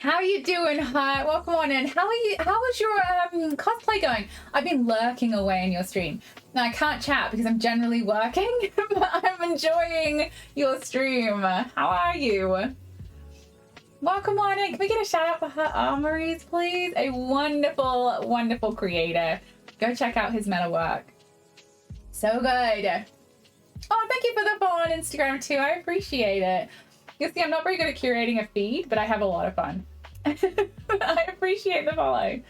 How are you doing? Hi, welcome on in. How are you? How was your cosplay going? I've been lurking away in your stream. Now I can't chat because I'm generally working, but I'm enjoying your stream. How are you? Welcome on in. Can we get a shout out for her Armories, please? A wonderful, wonderful creator. Go check out his metal work. So good. Oh, thank you for the follow on Instagram too. I appreciate it. You see, I'm not very good at curating a feed, but I have a lot of fun. I appreciate the follow.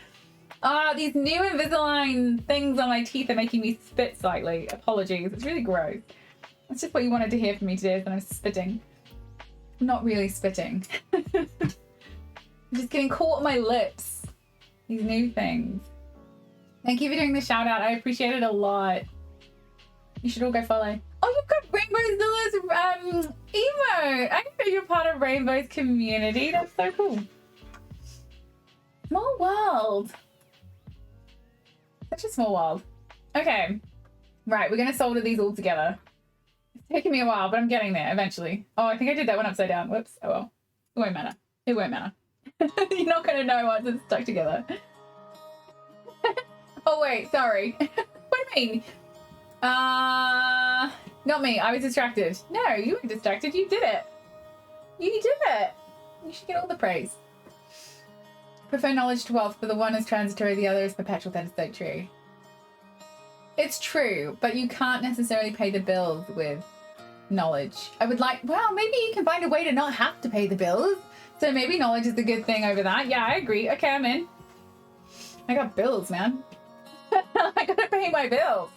These new Invisalign things on my teeth are making me spit slightly. Apologies. It's really gross. That's just what you wanted to hear from me today, is that I'm spitting. I'm not really spitting. I'm just getting caught on my lips. These new things. Thank you for doing the shout out. I appreciate it a lot. You should all go follow. Oh, you've got Rainbow Zilla's emote. I know you're part of Rainbow's community. That's so cool. Small world. Such a small world. Okay. Right, we're gonna solder these all together. It's taking me a while, but I'm getting there eventually. Oh, I think I did that one upside down. Whoops. Oh well. It won't matter. It won't matter. You're not gonna know once it's stuck together. Oh wait, sorry. What do you mean? Not me. I was distracted. No, you weren't distracted. You did it. You did it. You should get all the praise. Prefer knowledge to wealth, but the one is transitory, the other is perpetual. That is so true. It's true, but you can't necessarily pay the bills with knowledge. I would like, well, maybe you can find a way to not have to pay the bills. So maybe knowledge is a good thing over that. Yeah, I agree. Okay, I'm in. I got bills, man. I gotta pay my bills.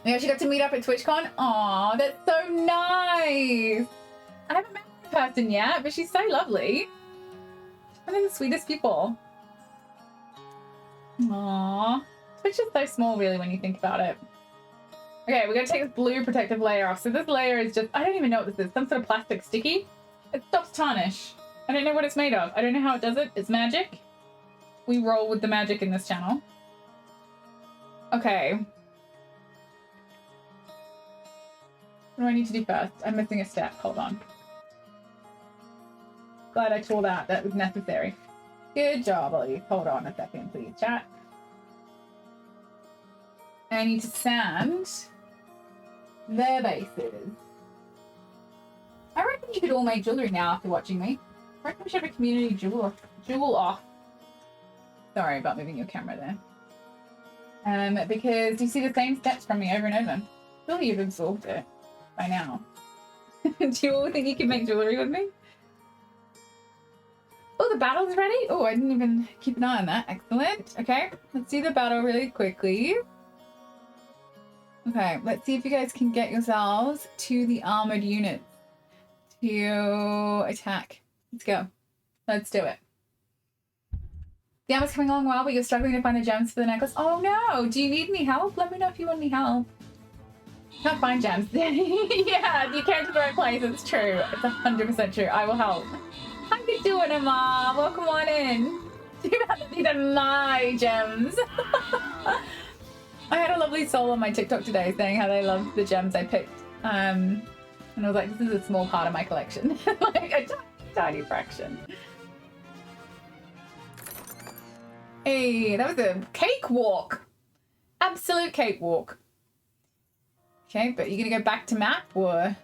We actually got to meet up at TwitchCon. Aw, that's so nice. I haven't met the person yet, but she's so lovely. One of the sweetest people. Aww. Twitch is so small, really, when you think about it. Okay, we're gonna take this blue protective layer off. So this layer is just, I don't even know what this is. Some sort of plastic sticky. It stops tarnish. I don't know what it's made of. I don't know how it does it. It's magic. We roll with the magic in this channel. Okay. What do I need to do first? I'm missing a step. Hold on. Glad I tore that. That was necessary. Good job, Ollie. Hold on a second, please, chat. I need to sand their bases. I reckon you could all make jewelry now after watching me. I reckon we should have a community jewel off. Sorry about moving your camera there. Because you see the same steps from me over and over. Surely you've absorbed it by now. Do you all think you can make jewelry with me? Oh, the battle's ready? Oh, I didn't even keep an eye on that. Excellent. Okay, let's do the battle really quickly. Okay, let's see if you guys can get yourselves to the armored units to attack. Let's go. Let's do it. The armor's coming along well, but you're struggling to find the gems for the necklace. Oh no! Do you need any help? Let me know if you want any help. Can't find gems. Yeah, you came to the right place. It's true. It's 100% true. I will help. How you doing, Emma? Welcome on in. You have to need my gems. I had a lovely soul on my TikTok today saying how they loved the gems I picked. And I was like, this is a small part of my collection. Like a tiny fraction. Hey, that was a cakewalk. Absolute cakewalk. Okay, but you're gonna go back to map or?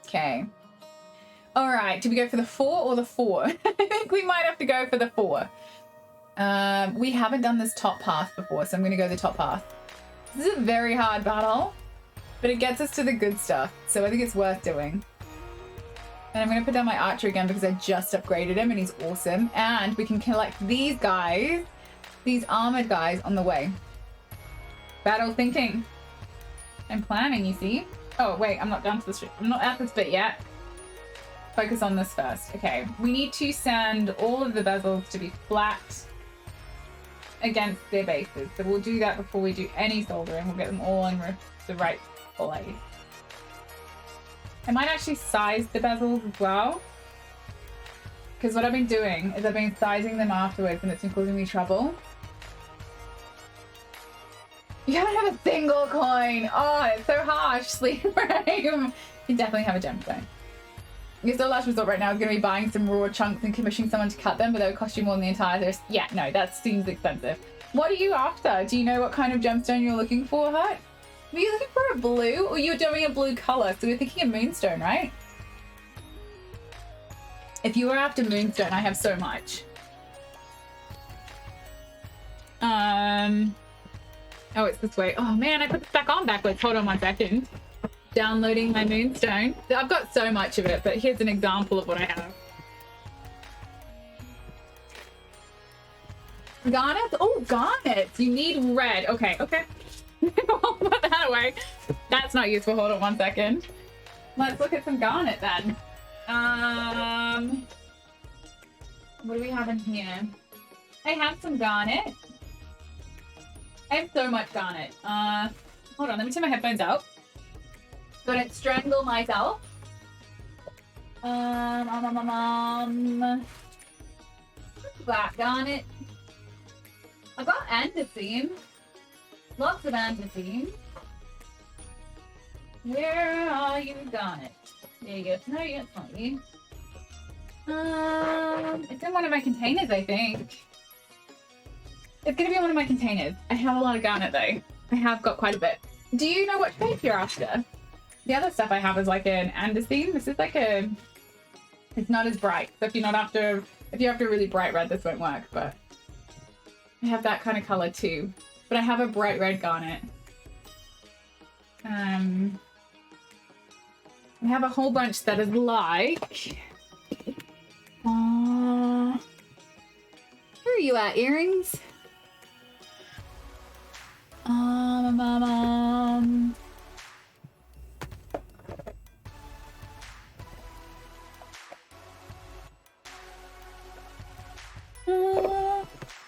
Okay. All right, do we go for the 4 or the 4? I think we might have to go for the 4. We haven't done this top path before, so I'm gonna go the top path. This is a very hard battle, but it gets us to the good stuff, so I think it's worth doing. And I'm gonna put down my archer again because I just upgraded him and he's awesome. And we can collect these guys, these armored guys on the way. Battle thinking. I'm planning, you see. Oh wait, I'm not done to this. I'm not at this bit yet. Focus on this first. Okay, we need to sand all of the bezels to be flat against their bases. So we'll do that before we do any soldering. We'll get them all in the right place. I might actually size the bezels as well. Because what I've been doing is I've been sizing them afterwards and it's been causing me trouble. You don't have a single coin. Oh, it's so harsh. Sleep frame. You definitely have a gemstone. Your still last resort right now is going to be buying some raw chunks and commissioning someone to cut them, but they would cost you more than the entire list. Yeah, no, that seems expensive. What are you after? Do you know what kind of gemstone you're looking for, Hut? Were you looking for a blue, or you're doing a blue color? So you're thinking of moonstone, right? If you were after moonstone, I have so much. Oh, it's this way. Oh man, I put this back on backwards. Hold on 1 second. Downloading my moonstone. I've got so much of it, but here's an example of what I have. Garnets? Oh, garnets. You need red. Okay, okay. I'll put that away. That's not useful. Hold on 1 second. Let's look at some garnet then. What do we have in here? I have some garnet. I have so much garnet. Hold on, let me turn my headphones out. Gonna strangle myself. Black garnet. I've got anthracene. Lots of anthracene. Where are you, garnet? There you go. No, it's not you. It's in one of my containers, I think. It's gonna be in one of my containers. I have a lot of garnet though. I have got quite a bit. Do you know what shape you're after? The other stuff I have is like an andesine. This is like a... It's not as bright. So if you're not after... If you're after really bright red, this won't work, but... I have that kind of color too. But I have a bright red garnet. I have a whole bunch that is like... Where are you at, earrings?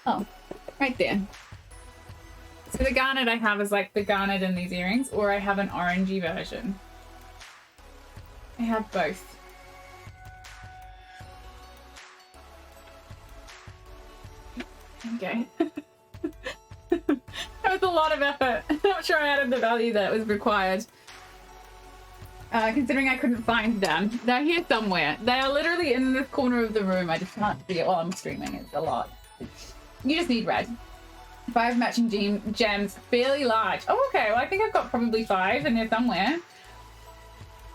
Oh, right there. So the garnet I have is like the garnet in these earrings, or I have an orangey version. I have both. Okay. That was a lot of effort. I'm not sure I added the value that was required. Considering I couldn't find them. They're here somewhere. They are literally in this corner of the room. I just can't see it while I'm streaming. It's a lot. You just need red. 5 matching gems. Fairly large. Oh, okay. Well, I think I've got probably 5 in there somewhere.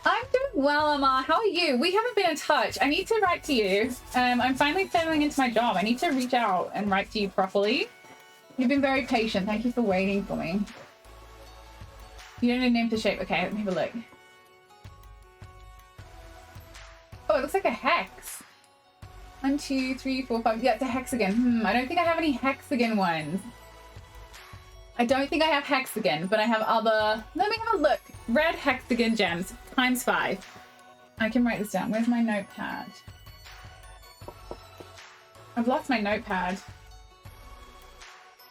I'm doing well, Amar. How are you? We haven't been in touch. I need to write to you. I'm finally settling into my job. I need to reach out and write to you properly. You've been very patient. Thank you for waiting for me. You don't need a name to shape. Okay, let me have a look. Oh, it looks like a hex. 1, 2, 3, 4, 5. Yeah, it's a hexagon. I don't think I have any hexagon ones. I don't think I have hexagon, but I have other... Let me have a look. Red hexagon gems times 5. I can write this down. Where's my notepad? I've lost my notepad.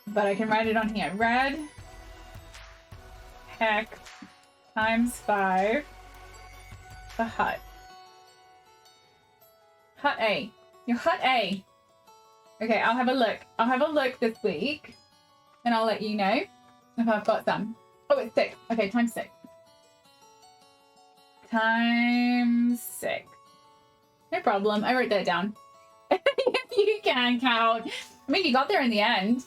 But I can write it on here. Red hex times 5 for Hut. Hut A. Your Hut A. Okay, I'll have a look. I'll have a look this week. And I'll let you know if I've got some. Oh, it's 6. Okay, times 6. Times 6. No problem. I wrote that down. If you can count. I mean, you got there in the end.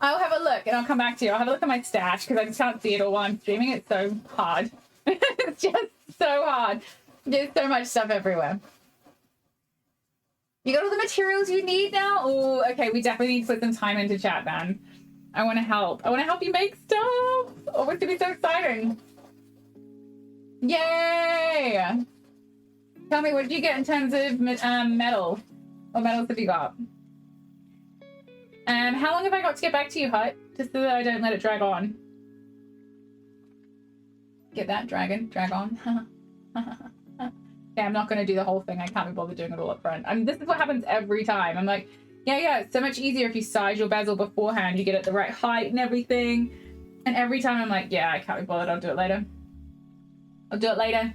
I'll have a look and I'll come back to you. I'll have a look at my stash because I just can't see it all while I'm streaming. It's so hard. It's just so hard. There's so much stuff everywhere. You got all the materials you need now? Oh, okay. We definitely need to put some time into chat, man. I want to help. I want to help you make stuff. Oh, it's going to be so exciting. Yay! Tell me, what did you get in terms of metal? What metals have you got? How long have I got to get back to you, Hut? Just so that I don't let it drag on. Get that, dragon? Drag on. Yeah, I'm not going to do the whole thing. I can't be bothered doing it all up front. I mean, this is what happens every time. I'm like, yeah, it's so much easier if you size your bezel beforehand. You get it the right height and everything. And every time I'm like, yeah, I can't be bothered. I'll do it later. I'll do it later.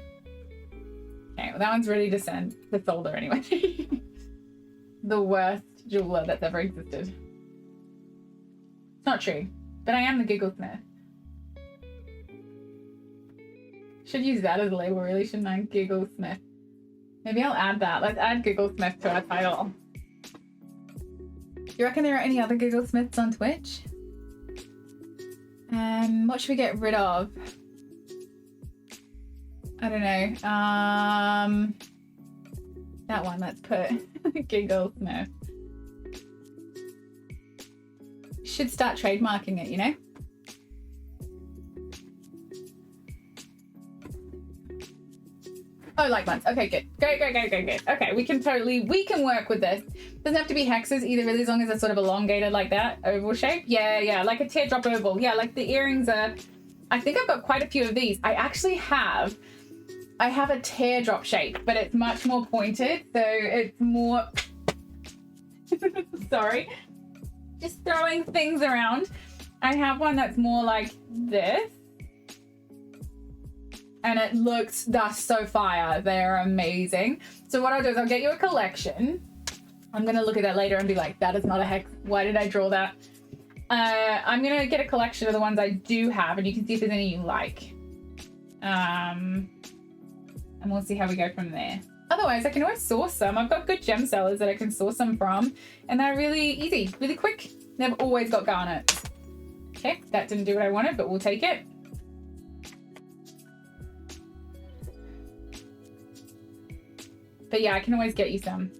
Okay, well, that one's ready to send to solder anyway. The worst jeweler that's ever existed. It's not true, but I am the Gigglesmith. Should use that as a label, really, shouldn't I? Gigglesmith. Maybe I'll add that. Let's add Gigglesmith to our title. You reckon there are any other Gigglesmiths on Twitch? What should we get rid of? I don't know. That one, let's put Gigglesmith. Should start trademarking it, you know? Oh, like months. Okay, good. Go. Okay, we can work with this. Doesn't have to be hexes either, really, as long as it's sort of elongated like that. Oval shape. Yeah, like a teardrop oval. Yeah, like the earrings are... I think I've got quite a few of these. I have a teardrop shape, but it's much more pointed, so it's more... Sorry. Just throwing things around. I have one that's more like this. And it looks, that's so fire. They're amazing. So what I'll do is I'll get you a collection. I'm going to look at that later and be like, that is not a hex. Why did I draw that? I'm going to get a collection of the ones I do have, and you can see if there's any you like. And we'll see how we go from there. Otherwise, I can always source some. I've got good gem sellers that I can source them from, and they're really easy, really quick. They've always got garnets. Okay, that didn't do what I wanted, but we'll take it. But yeah, I can always get you some.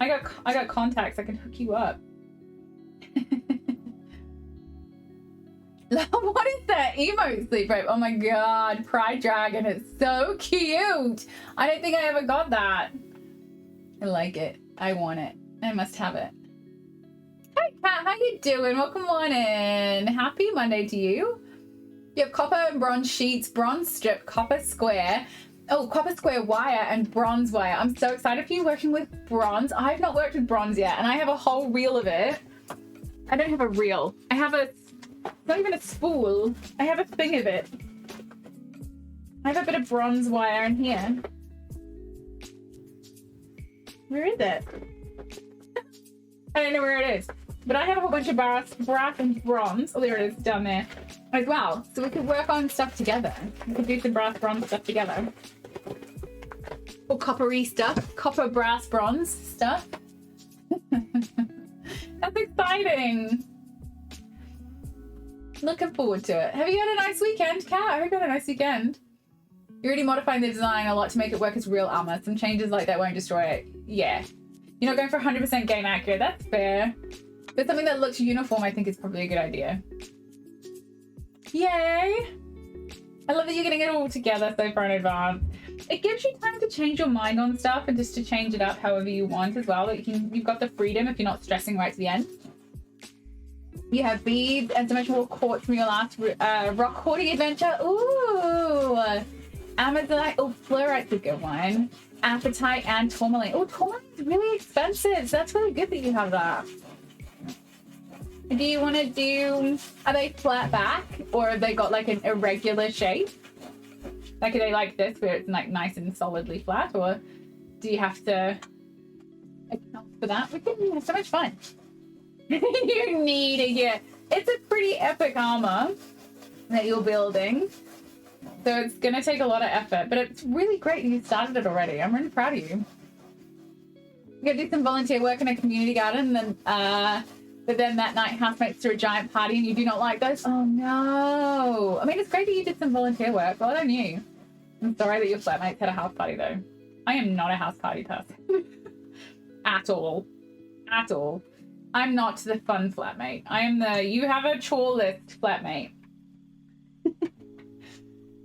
I got contacts. I can hook you up. What is that emote sleep rape? Oh my god, Pride Dragon. It's so cute. I don't think I ever got that. I like it. I want it. I must have it. Hey Kat, how you doing? Welcome on in. Happy Monday to you. You have copper and bronze sheets, bronze strip, copper square. Oh, copper square wire and bronze wire. I'm so excited for you working with bronze. I've not worked with bronze yet, and I have a whole reel of it. I don't have a reel. I have a, not even a spool. I have a thing of it. I have a bit of bronze wire in here. Where is it? I don't know where it is. But I have a whole bunch of brass and bronze. Oh, there it is, down there as well. So we could work on stuff together. We could do some brass bronze stuff together. Or coppery stuff. Copper, brass, bronze stuff. That's exciting. Looking forward to it. Have you had a nice weekend, Kat? I hope you had a nice weekend. You're already modifying the design a lot to make it work as real armor. Some changes like that won't destroy it. Yeah. You're not going for 100% game accurate. That's fair. But something that looks uniform, I think, is probably a good idea. Yay! I love that you're getting it all together so far in advance. It gives you time to change your mind on stuff and just to change it up however you want as well. You've got the freedom if you're not stressing right to the end. You have beads and so much more quartz from your last rock hoarding adventure. Ooh! Amazonite. Oh, fluorite's a good one. Apatite and tourmaline. Oh, tourmaline's really expensive, so that's really good that you have that. Do you want to do... Are they flat back, or have they got like an irregular shape? Like, are they like this, where it's like nice and solidly flat, or do you have to account for that? We can have so much fun. You need it, yeah. It's a pretty epic armor that you're building, so it's gonna take a lot of effort, but it's really great you started it already. I'm really proud of you. You gotta do some volunteer work in a community garden, and then but then that night housemates threw a giant party and you do not like those? Oh no. I mean, it's great that you did some volunteer work. Well done you. I'm sorry that your flatmates had a house party though. I am not a house party person. At all. At all. I'm not the fun flatmate. I am the you have a chore list flatmate.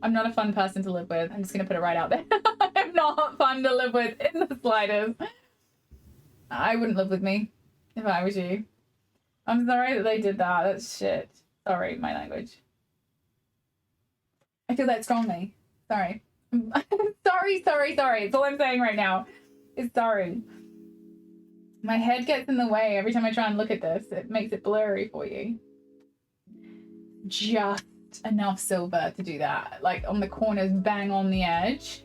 I'm not a fun person to live with. I'm just going to put it right out there. I'm not fun to live with in the slightest. I wouldn't live with me if I was you. I'm sorry that they did that. That's shit. Sorry, my language. I feel that strongly. Sorry. Sorry. It's all I'm saying right now is sorry. My head gets in the way every time I try and look at this. It makes it blurry for you. Just enough silver to do that. Like on the corners, bang on the edge.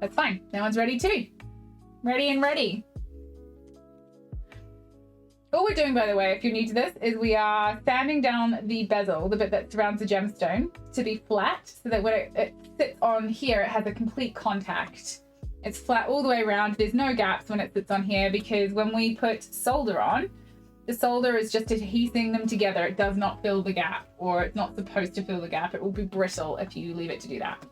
That's fine. That one's ready too. Ready. All we're doing, by the way, if you're new to this, is we are sanding down the bezel, the bit that surrounds the gemstone, to be flat, so that when it sits on here, it has a complete contact It's flat all the way around. There's no gaps when it sits on here because when we put solder on, the solder is just adhesing them together. It does not fill the gap, or it's not supposed to fill the gap. It will be brittle if you leave it to do that.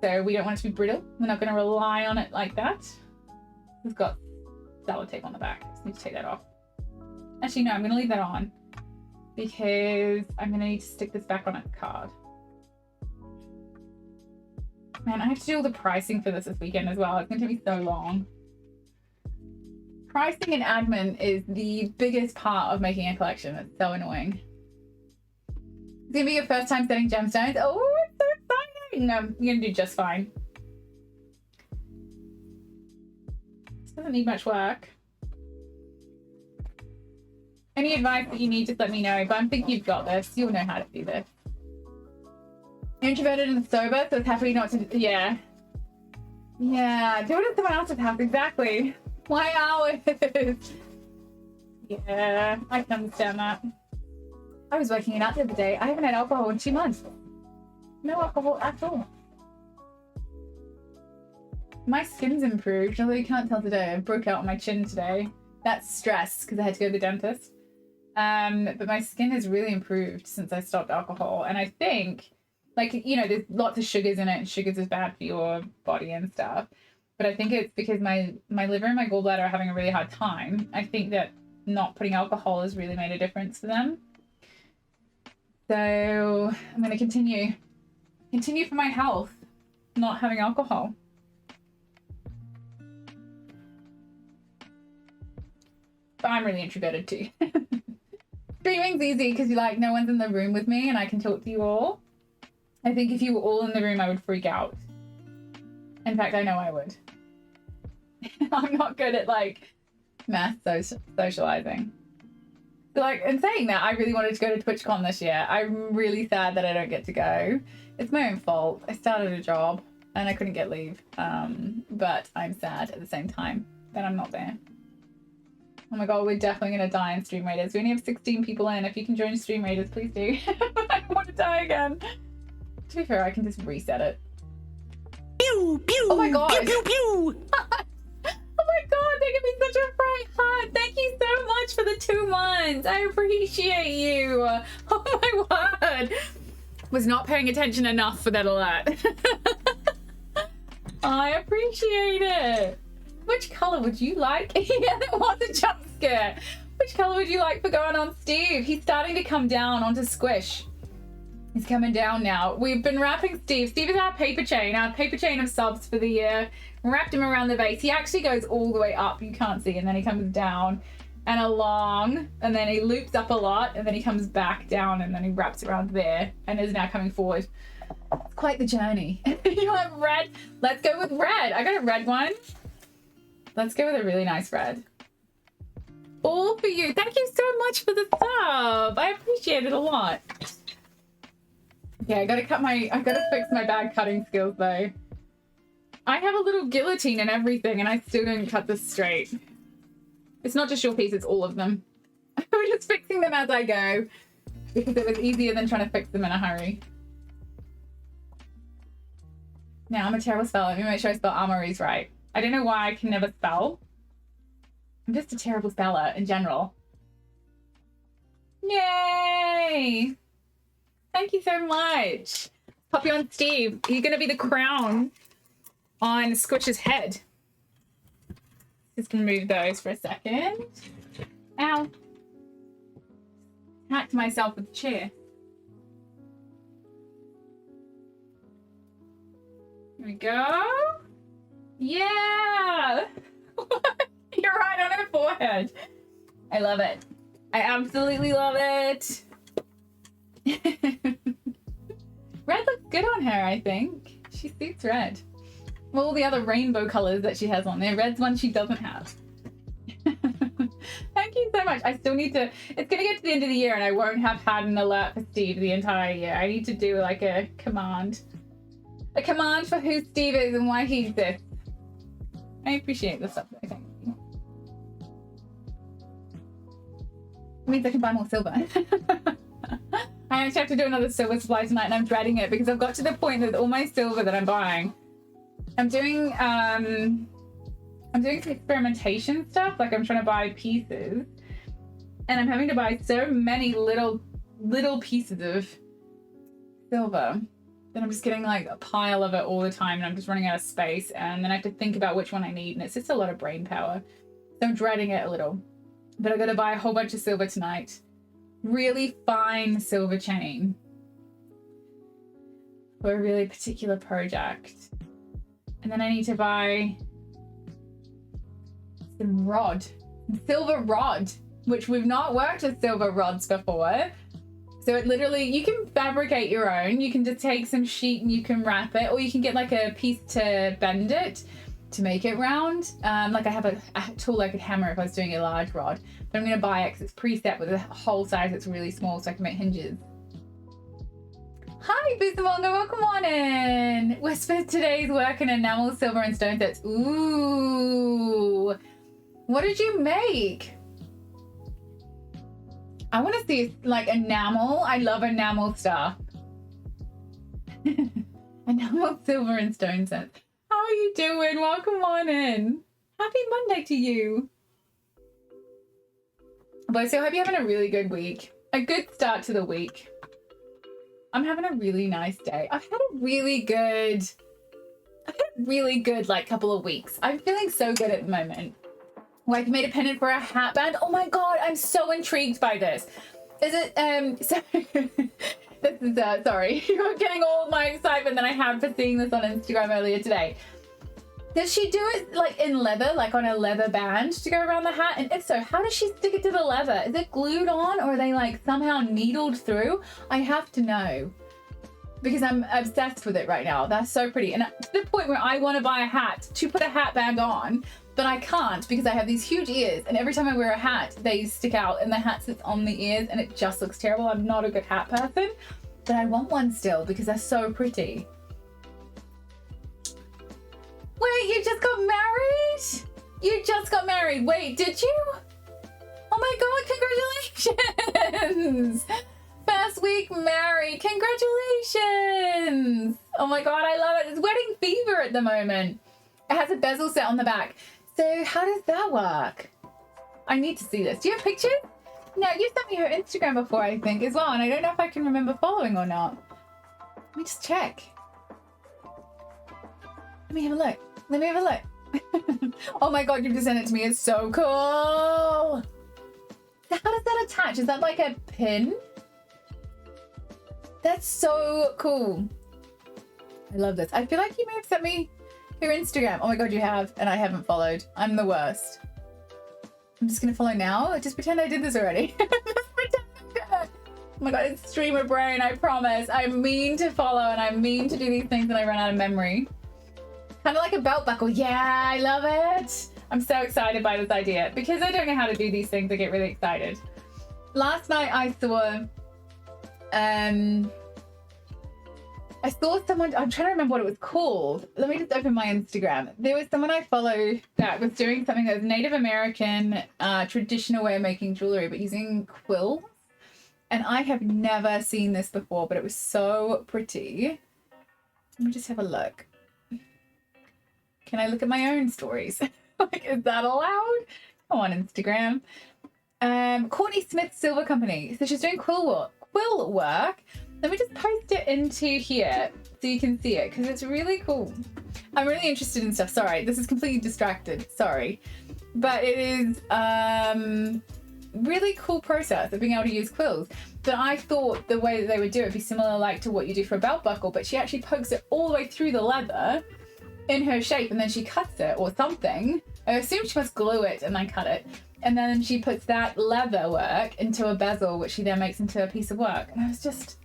So we don't want it to be brittle. We're not going to rely on it like that. We've got sellotape on the back. Just need to take that off. Actually, no, I'm going to leave that on because I'm going to need to stick this back on a card. Man, I have to do all the pricing for this weekend as well. It's going to take me so long. Pricing and admin is the biggest part of making a collection. It's so annoying. It's going to be your first time setting gemstones. Oh, it's so exciting. No, you're going to do just fine. It doesn't need much work. Any advice that you need, just let me know. But I'm thinking you've got this. You'll know how to do this. You're introverted and sober, so it's happy not to... Yeah. Yeah, do it at someone else's house, exactly. Why hours? Yeah, I can understand that. I was working it out the other day. I haven't had alcohol in 2 months. No alcohol at all. My skin's improved, although you can't tell today. I broke out on my chin today. That's stress, because I had to go to the dentist. But my skin has really improved since I stopped alcohol. And I think, like, you know, there's lots of sugars in it, and sugars is bad for your body and stuff. But I think it's because my liver and my gallbladder are having a really hard time. I think that not putting alcohol has really made a difference for them. So I'm going to continue for my health, not having alcohol. But I'm really introverted too. Streaming's easy because you're like, no one's in the room with me and I can talk to you all. I think if you were all in the room, I would freak out. In fact, I know I would. I'm not good at, like, mass socializing. So, like, in saying that, I really wanted to go to TwitchCon this year. I'm really sad that I don't get to go. It's my own fault. I started a job and I couldn't get leave. But I'm sad at the same time that I'm not there. Oh my god, we're definitely going to die in Stream Raiders. We only have 16 people in. If you can join Stream Raiders, please do. I don't want to die again. To be fair, I can just reset it. Pew, pew, oh my god. Pew, pew, pew. Oh my god, they give me such a bright heart. Thank you so much for the 2 months. I appreciate you. Oh my word. Was not paying attention enough for that alert. I appreciate it. Which colour would you like? Yeah, there was a jump scare. Which colour would you like for going on Steve? He's starting to come down onto Squish. He's coming down now. We've been wrapping Steve. Steve is our paper chain of subs for the year. Wrapped him around the base. He actually goes all the way up, you can't see, and then he comes down and along, and then he loops up a lot, and then he comes back down, and then he wraps around there, and is now coming forward. It's quite the journey. You want red? Let's go with red. I got a red one. Let's go with a really nice red. All for you. Thank you so much for the sub. I appreciate it a lot. Yeah, I gotta fix my bag cutting skills though. I have a little guillotine and everything and I still didn't cut this straight. It's not just your piece, it's all of them. I'm just fixing them as I go because it was easier than trying to fix them in a hurry. Now I'm a terrible speller. Let me make sure I spell Armories right. I don't know why I can never spell. I'm just a terrible speller in general. Yay! Thank you so much. Pop you on Steve. You're going to be the crown on Squish's head. Just going to move those for a second. Ow. Hacked myself with the chair. Here we go. Yeah. You're right on her forehead. I love it. I absolutely love it. Red looks good on her, I think. She suits red. Well, all the other rainbow colors that she has on there. Red's one she doesn't have. Thank you so much. I still need to... It's going to get to the end of the year and I won't have had an alert for Steve the entire year. I need to do like a command. A command for who Steve is and why he exists. I appreciate the stuff. Thank you. It means I can buy more silver. I actually have to do another silver supply tonight and I'm dreading it because I've got to the point that all my silver that I'm buying I'm doing some experimentation stuff. Like I'm trying to buy pieces, and I'm having to buy so many little pieces of silver that I'm just getting like a pile of it all the time, and I'm just running out of space, and then I have to think about which one I need, and it's just a lot of brain power. So I'm dreading it a little. But I gotta buy a whole bunch of silver tonight. Really fine silver chain for a really particular project. And then I need to buy some silver rod, which we've not worked with silver rods before. So it literally, you can fabricate your own. You can just take some sheet and you can wrap it, or you can get like a piece to bend it to make it round. Like I have a tool I could hammer if I was doing a large rod, but I'm gonna buy it because it's preset with a hole size that's really small so I can make hinges. Hi, Busamonga, welcome on in. We're spent today's work in enamel, silver, and stone sets. Ooh, what did you make? I want to see like enamel. I love enamel stuff. Enamel, silver, and stone sets. How are you doing? Welcome on in. Happy Monday to you. But so I hope you're having a really good week. A good start to the week. I'm having a really nice day. I've had a really good like couple of weeks. I'm feeling so good at the moment. Like made a pendant for a hat band. Oh my god, I'm so intrigued by this. Is it so this is sorry, you're getting all my excitement that I had for seeing this on Instagram earlier today. Does she do it like in leather, like on a leather band to go around the hat? And if so, how does she stick it to the leather? Is it glued on, or are they like somehow needled through? I have to know, because I'm obsessed with it right now. That's so pretty. And to the point where I want to buy a hat to put a hat band on, but I can't because I have these huge ears, and every time I wear a hat, they stick out, and the hat sits on the ears, and it just looks terrible. I'm not a good hat person, but I want one still because they're so pretty. Wait, you just got married? You just got married. Wait, did you? Oh my god, congratulations! First week married. Congratulations! Oh my god, I love it. It's wedding fever at the moment. It has a bezel set on the back. So how does that work? I need to see this. Do you have pictures? No, you sent me her Instagram before, I think, as well, and I don't know if I can remember following or not. Let me just check. Let me have a look. Let me have a look. Oh my god, you've just sent it to me. It's so cool. So how does that attach? Is that like a pin? That's so cool. I love this. I feel like you may have sent me your Instagram. Oh my god, you have, and I haven't followed. I'm the worst. I'm just gonna follow now. Just pretend I did this already. Just pretend I did it. Oh my god, it's streamer brain, I promise. I mean to follow, and I mean to do these things, and I run out of memory. Kind of like a belt buckle. Yeah, I love it. I'm so excited by this idea. Because I don't know how to do these things, I get really excited. Last night I saw someone, I'm trying to remember what it was called. Let me just open my Instagram. There was someone I follow that was doing something that was Native American traditional way of making jewelry, but using quills. And I have never seen this before, but it was so pretty. Let me just have a look. Can I look at my own stories? Like, is that allowed? Come on, Instagram. Courtney Smith Silver Company. So she's doing quill work. Let me just post it into here so you can see it, because it's really cool. I'm really interested in stuff. Sorry, this is completely distracted. Sorry. But it is really cool process of being able to use quills. But I thought the way that they would do it would be similar like to what you do for a belt buckle, but she actually pokes it all the way through the leather in her shape, and then she cuts it or something. I assume she must glue it and then cut it. And then she puts that leather work into a bezel, which she then makes into a piece of work. And I was just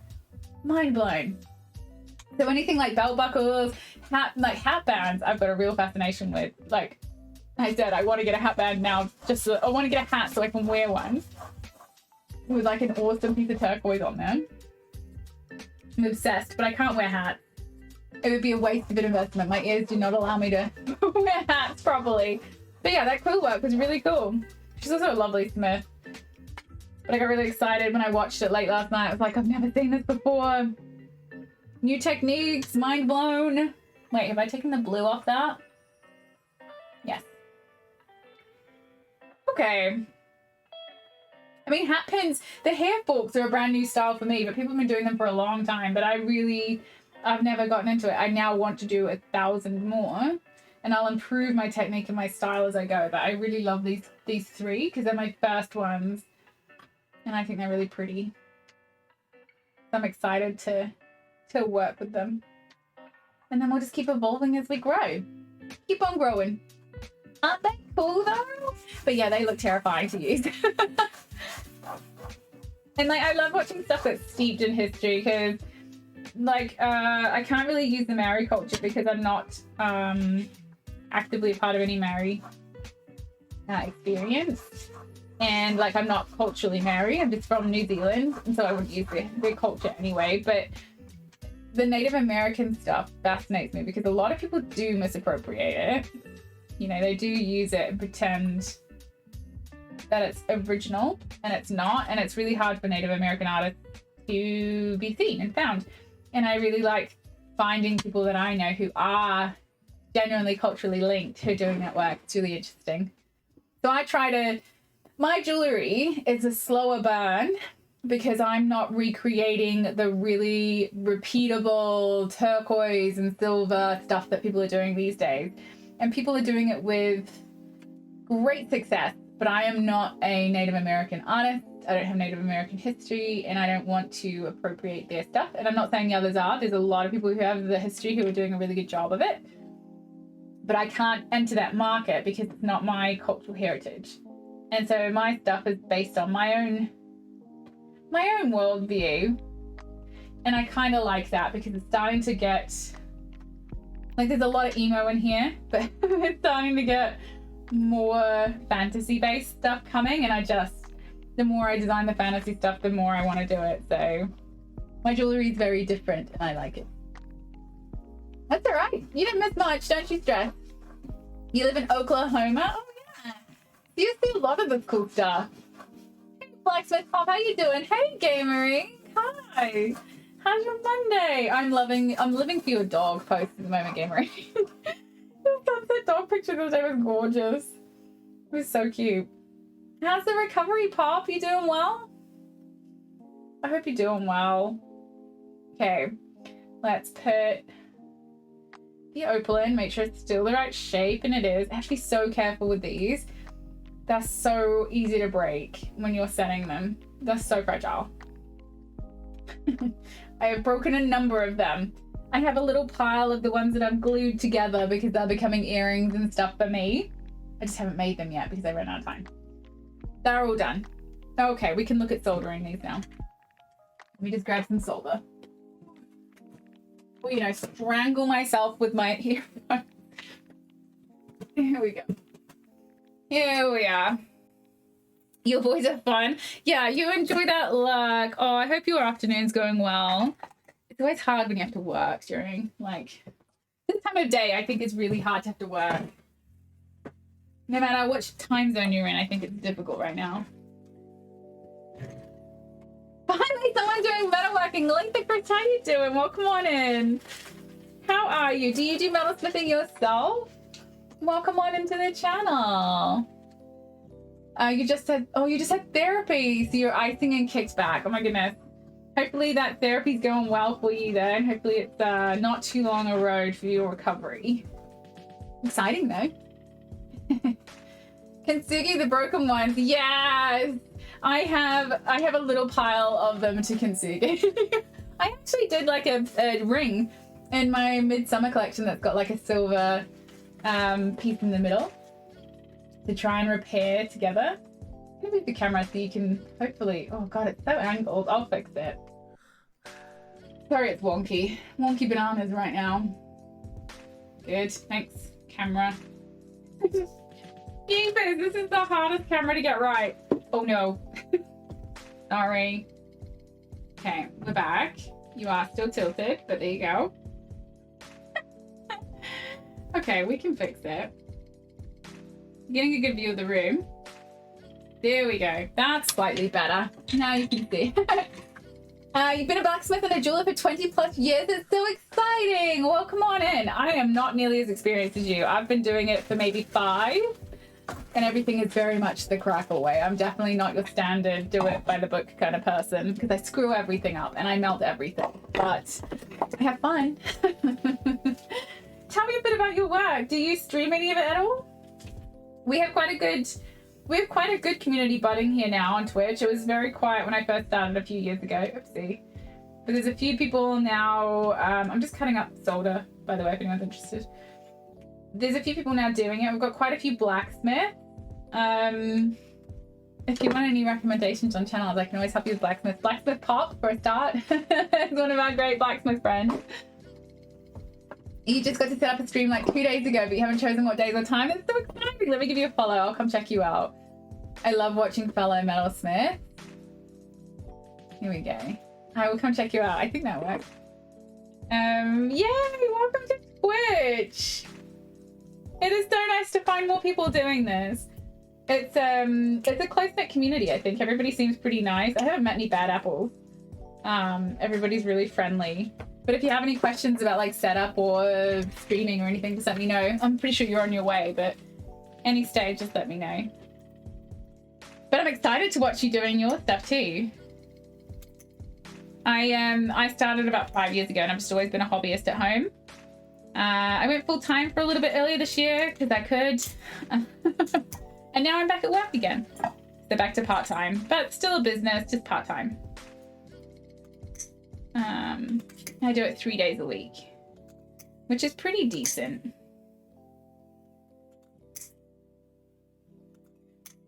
mind blown. So anything like belt buckles, hat bands, I've got a real fascination with. Like I said, I want to get a hat band now. I want to get a hat so I can wear one with like an awesome piece of turquoise on there. I'm obsessed, but I can't wear hats. It would be a waste of an investment. My ears do not allow me to wear hats properly. But yeah, that quill work was really cool. She's also a lovely smith. But I got really excited when I watched it late last night. I was like, I've never seen this before. New techniques, mind blown. Wait, have I taken the blue off that? Yes. Okay. I mean, hat pins, the hair forks are a brand new style for me, but people have been doing them for a long time, but I've never gotten into it. I now want to do 1,000 more, and I'll improve my technique and my style as I go, but I really love these three because they're my first ones, and I think they're really pretty. So I'm excited to work with them. And then we'll just keep evolving as we grow. Keep on growing. Aren't they cool though? But yeah, they look terrifying to use. And like, I love watching stuff that's steeped in history because like, I can't really use the Maori culture because I'm not actively a part of any Maori experience. And like, I'm not culturally Maori, I'm just from New Zealand. And so I wouldn't use their culture anyway. But the Native American stuff fascinates me because a lot of people do misappropriate it. You know, they do use it and pretend that it's original, and it's not, and it's really hard for Native American artists to be seen and found. And I really like finding people that I know who are genuinely culturally linked who are doing that work. It's really interesting. So my jewelry is a slower burn because I'm not recreating the really repeatable turquoise and silver stuff that people are doing these days. And people are doing it with great success. But I am not a Native American artist. I don't have Native American history, and I don't want to appropriate their stuff. And I'm not saying the others are. There's a lot of people who have the history who are doing a really good job of it. But I can't enter that market because it's not my cultural heritage. And so my stuff is based on my own worldview. And I kind of like that because it's starting to get, like, there's a lot of emo in here, but it's starting to get more fantasy-based stuff coming, and the more I design the fantasy stuff, the more I want to do it. So my jewelry is very different, and I like it. That's all right. You didn't miss much. Don't you stress. You live in Oklahoma? Oh, yeah. You see a lot of this cool stuff. Hey, Blacksmith Pop, how you doing? Hey, Gamery. Hi. How's your Monday? I'm living for your dog post at the moment, Gamery. The sunset dog picture the other day was gorgeous. It was so cute. How's the recovery, Pop? You doing well? I hope you're doing well. Okay, let's put the opal in, make sure it's still the right shape, and it is. Have to be so careful with these. They're so easy to break when you're setting them. They're so fragile. I have broken a number of them. I have a little pile of the ones that I've glued together because they're becoming earrings and stuff for me. I just haven't made them yet because I ran out of time. They're all done. Okay, we can look at soldering these now. Let me just grab some solder. Well, you know, strangle myself with my earphone. Here we go. Here we are. Your boys are fun. Yeah, you enjoy that look. Oh, I hope your afternoon's going well. It's always hard when you have to work during, like, this time of day. I think it's really hard to have to work. No matter which time zone you're in, I think it's difficult right now. Finally, someone doing metalworking. Lisa Chris, how you doing? Welcome on in. How are you? Do you do metalsmithing yourself? Welcome on into the channel. You just had therapy, so your icing and kicked back. Oh my goodness. Hopefully that therapy's going well for you then. Hopefully it's not too long a road for your recovery. Exciting though. Kintsugi, the broken ones. Yes! I have a little pile of them to kintsugi. I actually did like a ring in my midsummer collection that's got like a silver piece in the middle to try and repair together. I'm gonna move the camera so you can hopefully, oh god, it's so angled. I'll fix it. Sorry, it's wonky. Wonky bananas right now. Good, thanks, camera. Jeepers, this is the hardest camera to get right. Oh no. Sorry. Okay, we're back. You are still tilted, but there you go. Okay, we can fix it. Getting a good view of the room. There we go. That's slightly better. Now you can see. You've been a blacksmith and a jeweler for 20 plus years. It's so exciting. Well, come on in. I am not nearly as experienced as you. I've been doing it for maybe 5, and everything is very much the Crackle way. I'm definitely not your standard do it by the book kind of person because I screw everything up and I melt everything, but I have fun. Tell me a bit about your work. Do you stream any of it at all? We have quite a good community budding here now on Twitch. It was very quiet when I first started a few years ago. Oopsie. But there's a few people now. I'm just cutting up solder, by the way, if anyone's interested. There's a few people now doing it. We've got quite a few blacksmiths. If you want any recommendations on channels, I can always help you with blacksmith. Blacksmith Pop, for a start. It's one of our great blacksmith friends. You just got to set up a stream like 2 days ago, but you haven't chosen what days or time. It's so exciting. Let me give you a follow. I'll come check you out. I love watching fellow metalsmiths. Here we go. I will come check you out. I think that works. Yay! Welcome to Twitch. It is so nice to find more people doing this. It's a close-knit community, I think. Everybody seems pretty nice. I haven't met any bad apples. Everybody's really friendly. But if you have any questions about like setup or streaming or anything, just let me know. I'm pretty sure you're on your way, but any stage, just let me know. But I'm excited to watch you doing your stuff too. I started about 5 years ago and I've just always been a hobbyist at home. I went full time for a little bit earlier this year because I could. And now I'm back at work again. So back to part-time, but still a business, just part-time. I do it 3 days a week, which is pretty decent.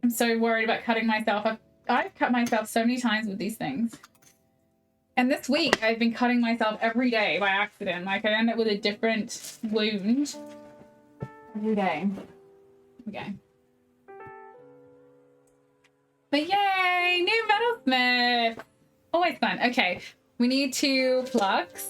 I'm so worried about cutting myself. I've cut myself so many times with these things. And this week I've been cutting myself every day by accident. Like I end up with a different wound every day. Okay. But yay, new metalsmith. Always fun. Okay, we need 2 plugs.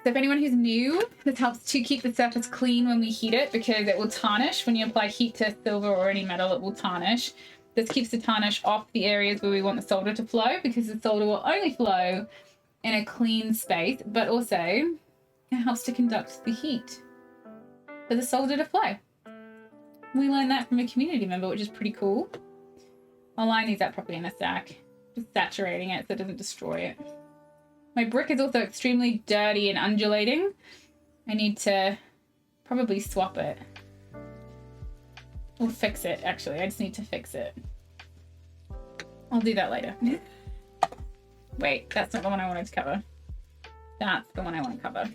So if anyone who's new, this helps to keep the surface clean when we heat it because it will tarnish. When you apply heat to silver or any metal, it will tarnish. This keeps the tarnish off the areas where we want the solder to flow because the solder will only flow in a clean space, but also it helps to conduct the heat for the solder to flow. We learned that from a community member, which is pretty cool. I'll line these up properly in a stack, just saturating it so it doesn't destroy it. My brick is also extremely dirty and undulating. I need to probably swap it. Or fix it, actually. I just need to fix it. I'll do that later. Wait, that's not the one I wanted to cover. That's the one I want to cover.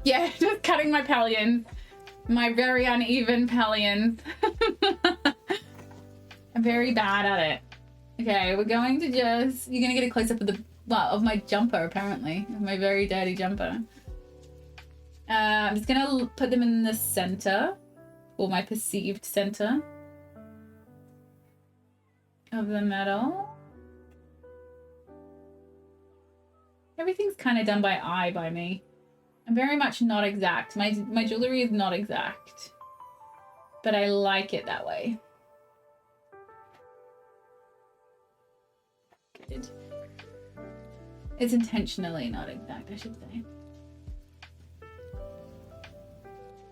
Yeah, just cutting my pallions. My very uneven pallions. I'm very bad at it. Okay, we're going to just... You're going to get a close-up of the... Well, of my jumper, apparently. Of my very dirty jumper. I'm just going to put them in the center. Or my perceived center. Of the metal. Everything's kind of done by eye by me. I'm very much not exact. My jewelry is not exact. But I like it that way. Good. It's intentionally not exact, I should say.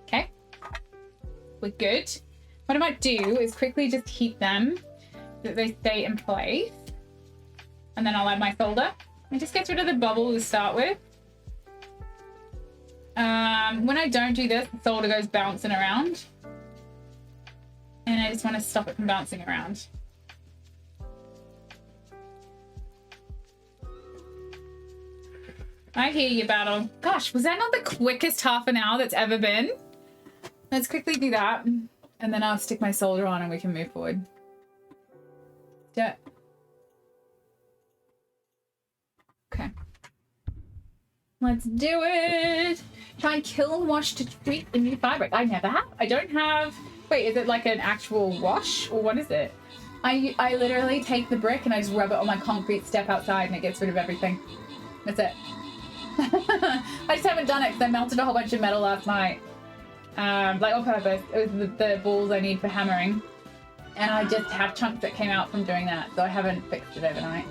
Okay. We're good. What I might do is quickly just heat them so that they stay in place. And then I'll add my solder. It just gets rid of the bubble to start with. When I don't do this, the solder goes bouncing around. And I just want to stop it from bouncing around. I hear you, Battle. Gosh, was that not the quickest half an hour that's ever been? Let's quickly do that. And then I'll stick my solder on and we can move forward. Yeah. Okay. Let's do it. Try and kiln wash to treat the new fabric. I never have. I don't have... Wait, is it like an actual wash? Or what is it? I literally take the brick and I just rub it on my concrete step outside and it gets rid of everything. That's it. I just haven't done it because I melted a whole bunch of metal last night. Like on purpose. It was the balls I need for hammering. And I just have chunks that came out from doing that, so I haven't fixed it overnight.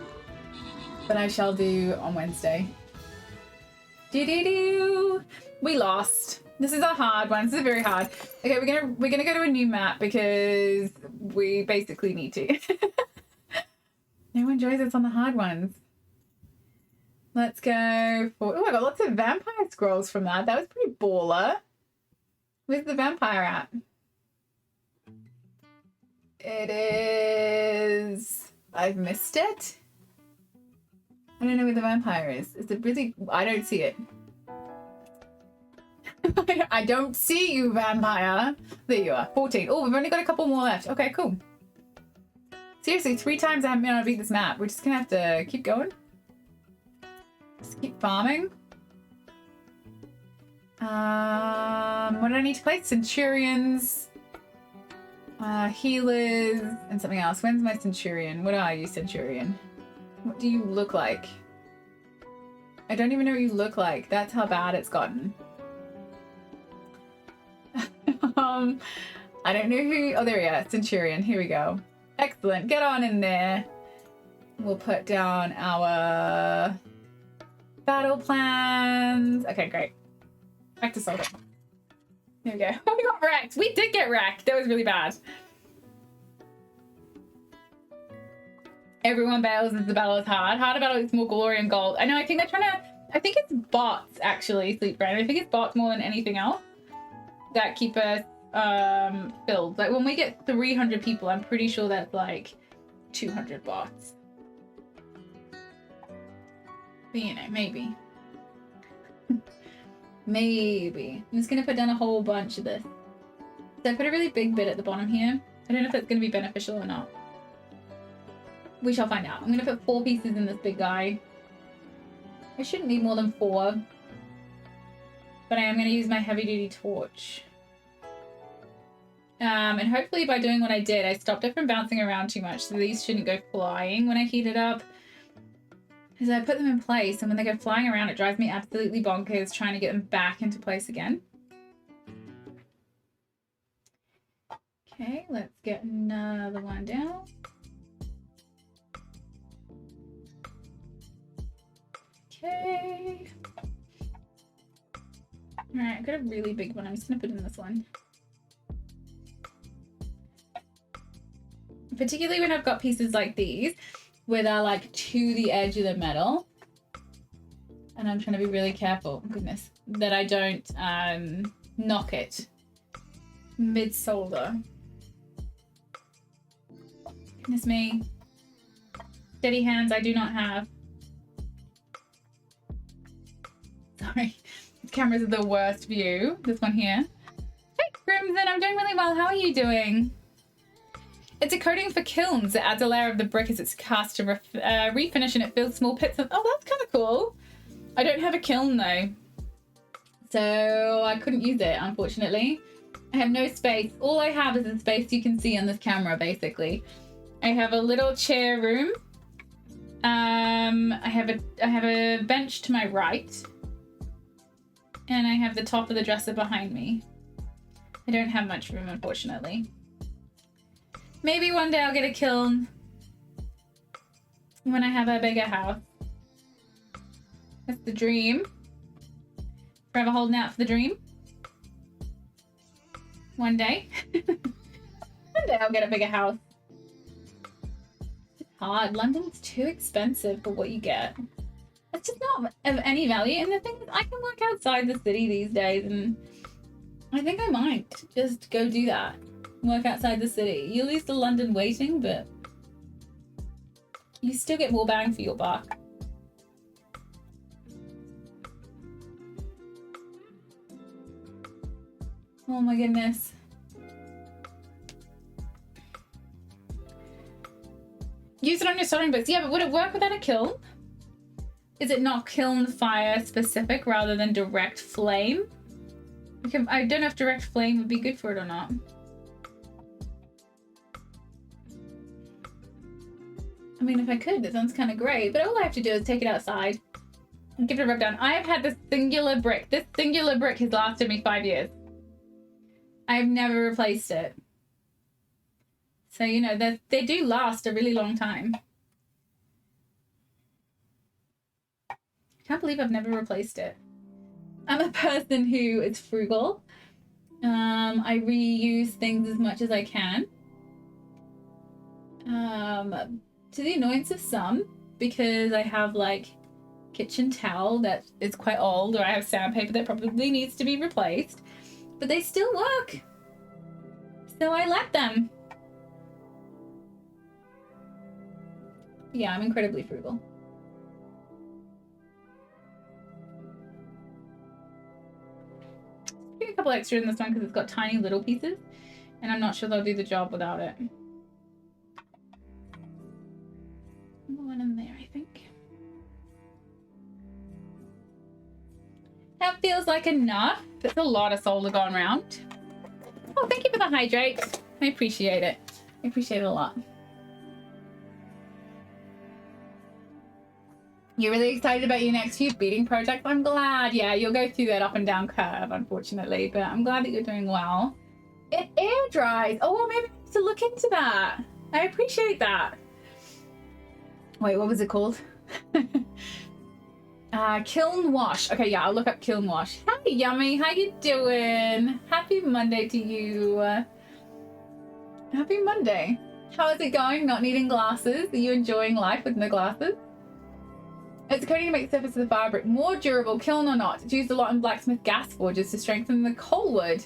But I shall do on Wednesday. Do. We lost. This is a hard one. This is very hard. Okay, we're gonna go to a new map because we basically need to. No one joins us on the hard ones. Let's go for... Oh, I got lots of vampire scrolls from that. That was pretty baller. Where's the vampire at? It is... I've missed it. I don't know where the vampire is. Is it really... I don't see it. I don't see you, vampire. There you are. 14. Oh, we've only got a couple more left. Okay, cool. Seriously, 3 times I haven't been able to beat this map. We're just gonna have to keep going. Just keep farming. What do I need to play? Centurions, healers, and something else. When's my Centurion? What are you, Centurion? What do you look like? I don't even know what you look like. That's how bad it's gotten. I don't know who... Oh, there we are. Centurion. Here we go. Excellent. Get on in there. We'll put down our battle plans. Okay, great. Back to soldier. There we go. We got wrecked. We did get wrecked. That was really bad. Everyone bails as the battle is hard. Harder battle is more glory and gold. I know, I think they're trying to... I think it's bots, actually, Sleep Brain. I think it's bots more than anything else that keep us filled. Like, when we get 300 people, I'm pretty sure that's, like, 200 bots. But, you know, maybe. Maybe. I'm just going to put down a whole bunch of this. So I put a really big bit at the bottom here. I don't know if that's going to be beneficial or not. We shall find out. I'm going to put 4 pieces in this big guy. I shouldn't need more than 4. But I am going to use my heavy-duty torch. And hopefully by doing what I did, I stopped it from bouncing around too much. So these shouldn't go flying when I heat it up. Because I put them in place, and when they go flying around, it drives me absolutely bonkers trying to get them back into place again. Okay, let's get another one down. Okay. Alright, I've got a really big one. I'm just going to put in this one. Particularly when I've got pieces like these, where they're like to the edge of the metal. And I'm trying to be really careful, goodness, that I don't knock it mid-solder. Goodness me. Steady hands I do not have. Sorry, the cameras are the worst view. This one here. Hey, Crimson, I'm doing really well. How are you doing? It's a coating for kilns that adds a layer of the brick as it's cast to refinish, and it fills small pits of... Oh, that's kind of cool. I don't have a kiln, though. So I couldn't use it, unfortunately. I have no space. All I have is the space you can see on this camera, basically. I have a little chair room. I have a bench to my right. And I have the top of the dresser behind me. I don't have much room, unfortunately. Maybe one day I'll get a kiln when I have a bigger house. That's the dream. Forever holding out for the dream. One day. One day I'll get a bigger house. It's hard. London's too expensive for what you get. It's just not of any value. And the thing is, I can work outside the city these days, and I think I might just go do that. Work outside the city. You lose the London waiting, but you still get more bang for your buck. Oh my goodness. Use it on your soldering books. Yeah, but would it work without a kiln? Is it not kiln fire specific rather than direct flame? I don't know if direct flame would be good for it or not. I mean, if I could, that sounds kind of great. But all I have to do is take it outside and give it a rub down. I have had this singular brick. This singular brick has lasted me 5 years. I've never replaced it. So, you know, they do last a really long time. I can't believe I've never replaced it. I'm a person who is frugal. I reuse things as much as I can. To the annoyance of some, because I have like kitchen towel that is quite old, or I have sandpaper that probably needs to be replaced, but they still work. So I let them. Yeah, I'm incredibly frugal. Put a couple extra in this one because it's got tiny little pieces, and I'm not sure they'll do the job without it. One in there, I think. That feels like enough. There's a lot of solder going around. Oh, thank you for the hydrate. I appreciate it. I appreciate it a lot. You're really excited about your next few beading projects. I'm glad. Yeah, you'll go through that up and down curve, unfortunately, but I'm glad that you're doing well. It air dries. Oh, maybe I have to look into that. I appreciate that. Wait, what was it called? Kiln wash. Okay, yeah, I'll look up kiln wash. Hi, Yummy. How you doing? Happy Monday to you. Happy Monday. How is it going? Not needing glasses? Are you enjoying life with no glasses? It's a coating to make the surface of the fabric more durable, kiln or not. It's used a lot in blacksmith gas forges to strengthen the coal wood.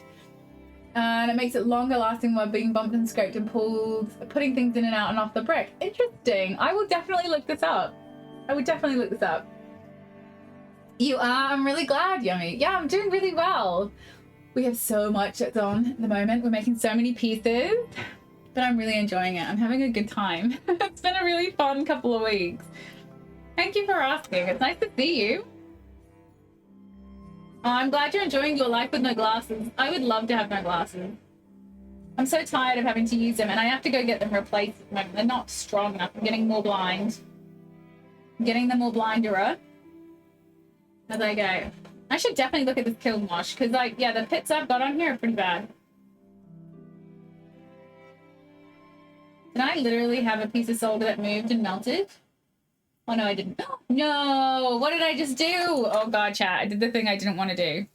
And it makes it longer lasting while being bumped and scraped and pulled, putting things in and out and off the brick. Interesting. I will definitely look this up. I would definitely look this up. You are? I'm really glad, Yummy. Yeah, I'm doing really well. We have so much that's on at the moment. We're making so many pieces, but I'm really enjoying it. I'm having a good time. It's been a really fun couple of weeks. Thank you for asking. It's nice to see you. Oh, I'm glad you're enjoying your life with no glasses. I would love to have no glasses. I'm so tired of having to use them, and I have to go get them replaced. They're not strong enough. I'm getting more blind. I'm getting them more blinderer as I go. I should definitely look at this kiln wash, because, like, yeah, the pits I've got on here are pretty bad. Did I literally have a piece of solder that moved and melted? Oh, no, I didn't. No! What did I just do? Oh, God, chat. I did the thing I didn't want to do.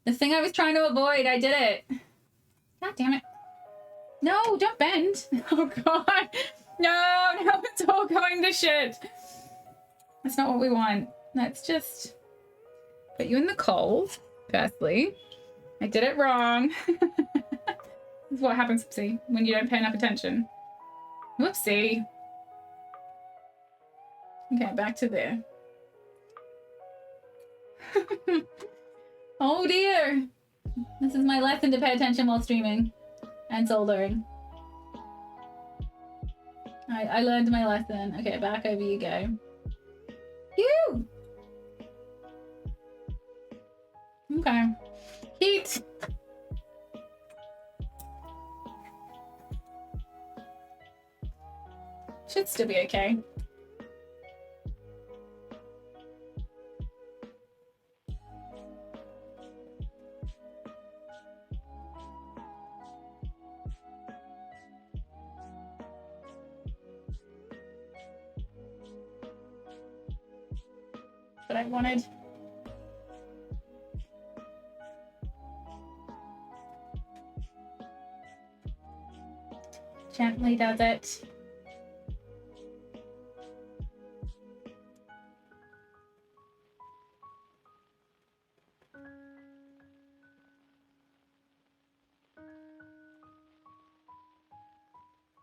The thing I was trying to avoid. I did it. God damn it. No, don't bend. Oh, God. No, now it's all going to shit. That's not what we want. Let's just put you in the cold, firstly. I did it wrong. This is what happens, Whoopsie, when you don't pay enough attention. Whoopsie. Okay, back to there. Oh dear. This is my lesson to pay attention while streaming and soldering. I learned my lesson. Okay, back over you go. Phew! Okay. Heat! Should still be okay. What I wanted. Gently does it.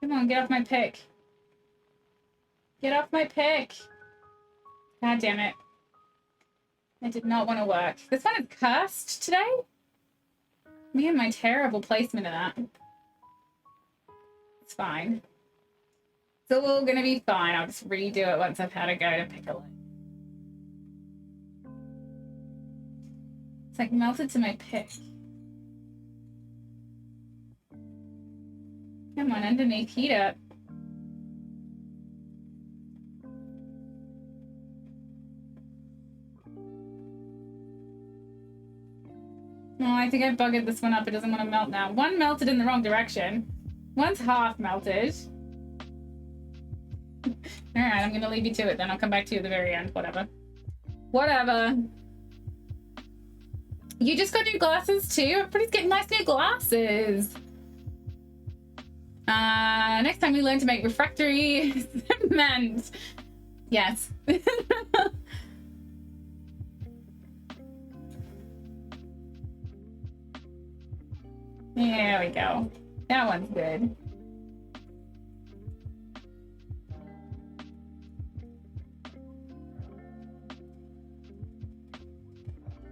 Come on, get off my pick. Get off my pick. God damn it. I did not want to work. This one is cursed today? Me and my terrible placement of that. It's fine. It's all gonna be fine. I'll just redo it once I've had a go to pickle it. It's like melted to my pick. Come on, underneath, heat up. Oh, I think I buggered this one up. It doesn't want to melt now. One melted in the wrong direction. One's half melted. Alright, I'm gonna leave you to it then. I'll come back to you at the very end. Whatever. Whatever. You just got new glasses too? Everybody's getting nice new glasses. Next time we learn to make refractory cement. Yes. There we go. That one's good.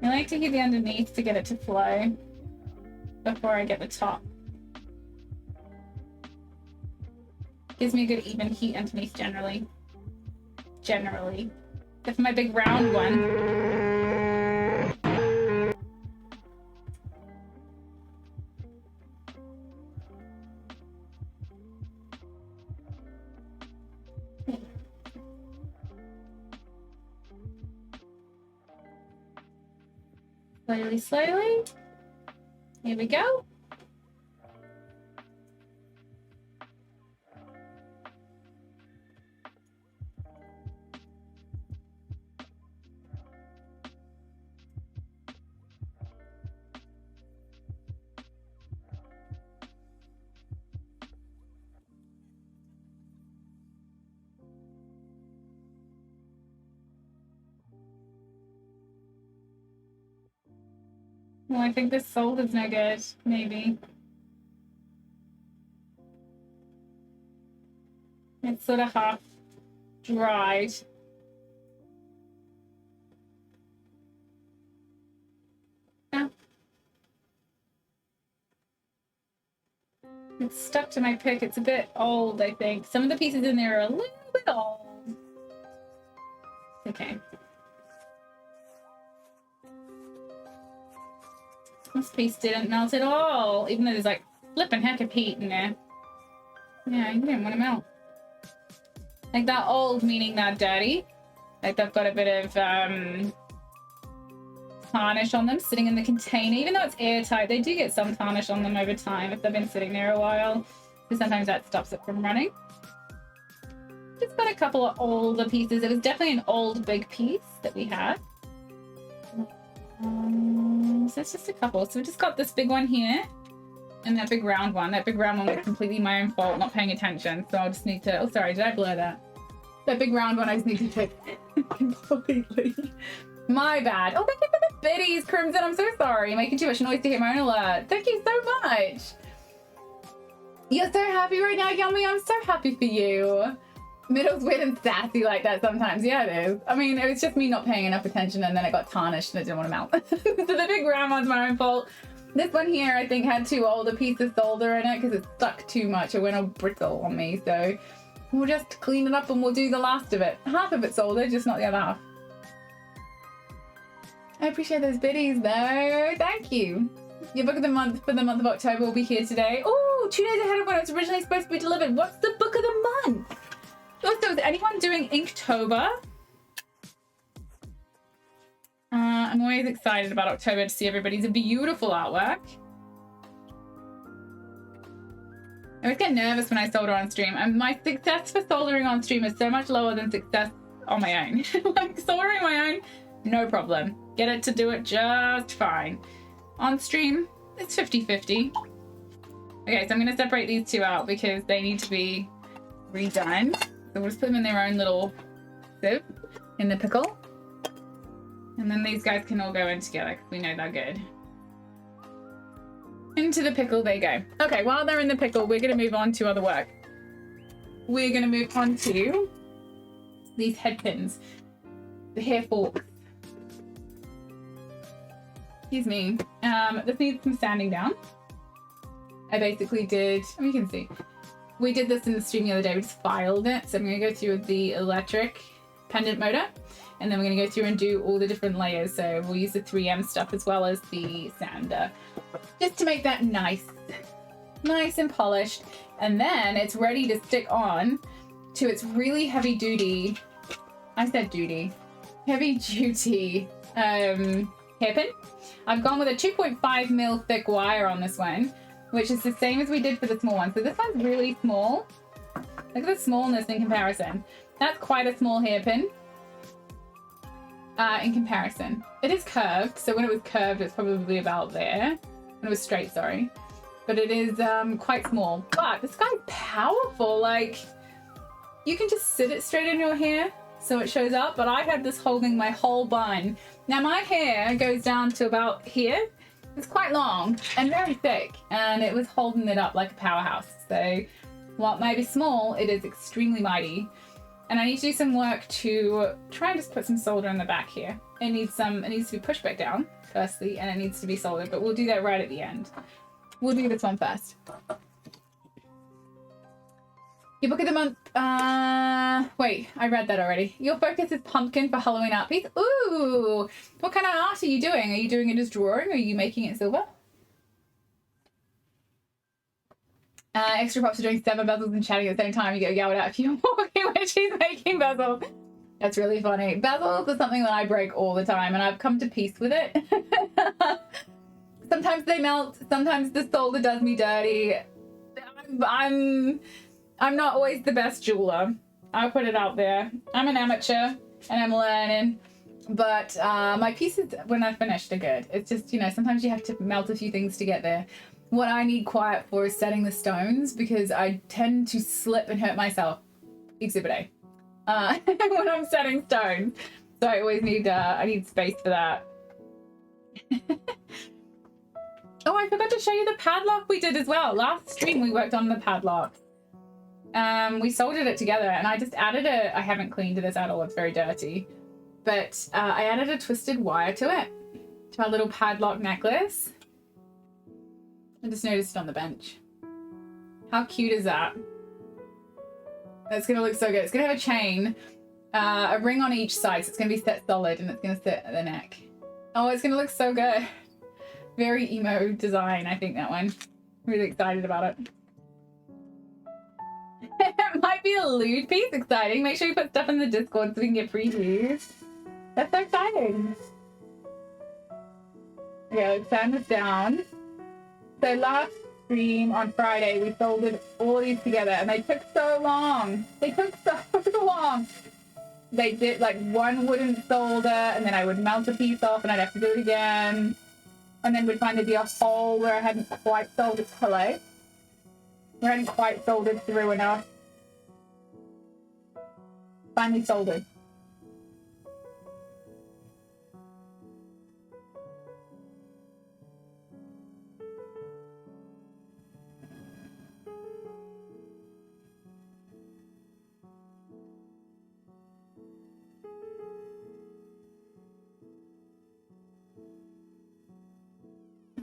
I like to heat the underneath to get it to flow before I get the top. Gives me a good even heat underneath generally. Except for my big round one. Slowly. Here we go. Well, I think this solder's no good, maybe. It's sort of half dried. Yeah. It's stuck to my pick. It's a bit old, I think. Some of the pieces in there are a little bit old. Okay. This piece didn't melt at all, even though there's like flipping heck of heat in there. Yeah, you didn't want to melt. Like that old meaning that dirty. Like they've got a bit of tarnish on them sitting in the container. Even though it's airtight, they do get some tarnish on them over time if they've been sitting there a while. Because sometimes that stops it from running. Just got a couple of older pieces. It was definitely an old big piece that we had. So it's just a couple. So we just got this big one here and that big round one. That big round one was completely my own fault, not paying attention. So I'll just need to, oh sorry, did I blur that? That big round one I just need to take completely. My bad. Oh, thank you for the biddies, Crimson. I'm so sorry. Making too much noise to hear my own alert. Thank you so much. You're so happy right now, Yummy. I'm so happy for you. Middle's weird and sassy like that sometimes. Yeah, it is. I mean, it was just me not paying enough attention and then it got tarnished and I didn't want to melt. So the big round one's my own fault. This one here, I think, had too old a piece of solder in it because it stuck too much. It went all brittle on me. So we'll just clean it up and we'll do the last of it. Half of it's solder, just not the other half. I appreciate those biddies though. Thank you. Your book of the month for the month of October will be here today. Oh, 2 days ahead of when it was originally supposed to be delivered. What's the book of the month? Also, is anyone doing Inktober? I'm always excited about October to see everybody's beautiful artwork. I always get nervous when I solder on stream, and my success for soldering on stream is so much lower than success on my own. Like soldering my own, no problem. Get it to do it just fine. On stream, it's 50-50. Okay, so I'm gonna separate these two out because they need to be redone. So we'll just put them in their own little sieve in the pickle. And then these guys can all go in together because we know they're good. Into the pickle they go. Okay, while they're in the pickle, we're going to move on to other work. We're going to move on to these head pins. The hair forks. Excuse me. This needs some sanding down. I basically did, you can see. We did this in the stream the other day, we just filed it. So I'm gonna go through the electric pendant motor and then we're gonna go through and do all the different layers. So we'll use the 3M stuff as well as the sander, just to make that nice and polished. And then it's ready to stick on to its really heavy duty, heavy duty hairpin. I've gone with a 2.5 mil thick wire on this one. which is the same as we did for the small one. So this one's really small. Look at the smallness in comparison. That's quite a small hairpin in comparison. It is curved, so when it was curved, it's probably about there. When it was straight, sorry. But it is quite small. But this guy's powerful. Like, you can just sit it straight in your hair so it shows up, but I had this holding my whole bun. Now my hair goes down to about here. It's quite long and very thick, and it was holding it up like a powerhouse. So while it may be small, it is extremely mighty. And I need to do some work to try and just put some solder in the back here. It needs to be pushed back down, firstly, and it needs to be soldered, but we'll do that right at the end. We'll do this one first. Your book of the month, wait, I read that already. Your focus is pumpkin for Halloween art piece. Ooh, what kind of art are you doing? Are you doing it as drawing, or are you making it silver? Extra props for doing 7 bezels and chatting at the same time. You get yelled at if you're walking when she's making bezels. That's really funny. Bezels are something that I break all the time, and I've come to peace with it. Sometimes they melt. Sometimes the solder does me dirty. I'm not always the best jeweler. I'll put it out there. I'm an amateur and I'm learning, but my pieces, when they're finished, are good. It's just, you know, sometimes you have to melt a few things to get there. What I need quiet for is setting the stones, because I tend to slip and hurt myself. Exhibit A. When I'm setting stones. So I always need, I need space for that. Oh, I forgot to show you the padlock we did as well. Last stream we worked on the padlock. We soldered it together, and I just added I haven't cleaned this at all, it's very dirty. But I added a twisted wire to it, to our little padlock necklace. I just noticed it on the bench. How cute is that? That's gonna look so good. It's gonna have a chain, a ring on each side, so it's gonna be set solid, and it's gonna sit at the neck. Oh, it's gonna look so good. Very emo design, I think, that one. Really excited about it. It might be a lewd piece. Exciting. Make sure you put stuff in the Discord so we can get previews. That's so exciting. Okay, let's turn this down. So last stream on Friday, we soldered all of these together, and they took so long. They took so long. They did like one wouldn't solder, and then I would melt a piece off, and I'd have to do it again. And then we'd find there'd be a hole where I hadn't quite soldered. Hello? Where I hadn't quite soldered through enough. Finally soldered.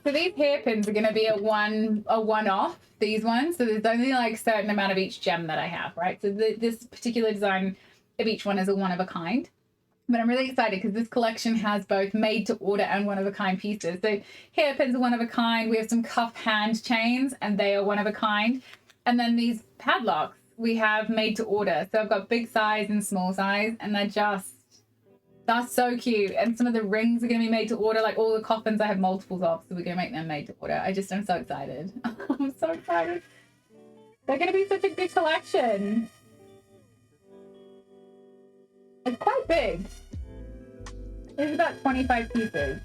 So these hairpins are going to be a one-off, these ones. So there's only like a certain amount of each gem that I have, right? So this particular design of each one is a one-of-a-kind. But I'm really excited because this collection has both made-to-order and one-of-a-kind pieces. So hairpins are one-of-a-kind. We have some cuff hand chains, and they are one-of-a-kind. And then these padlocks we have made-to-order. So I've got big size and small size, and that's so cute. And some of the rings are going to be made to order. Like all the coffins I have multiples of, so we're going to make them made to order. I'm so excited. I'm so excited. They're going to be such a good collection. It's quite big. There's about 25 pieces.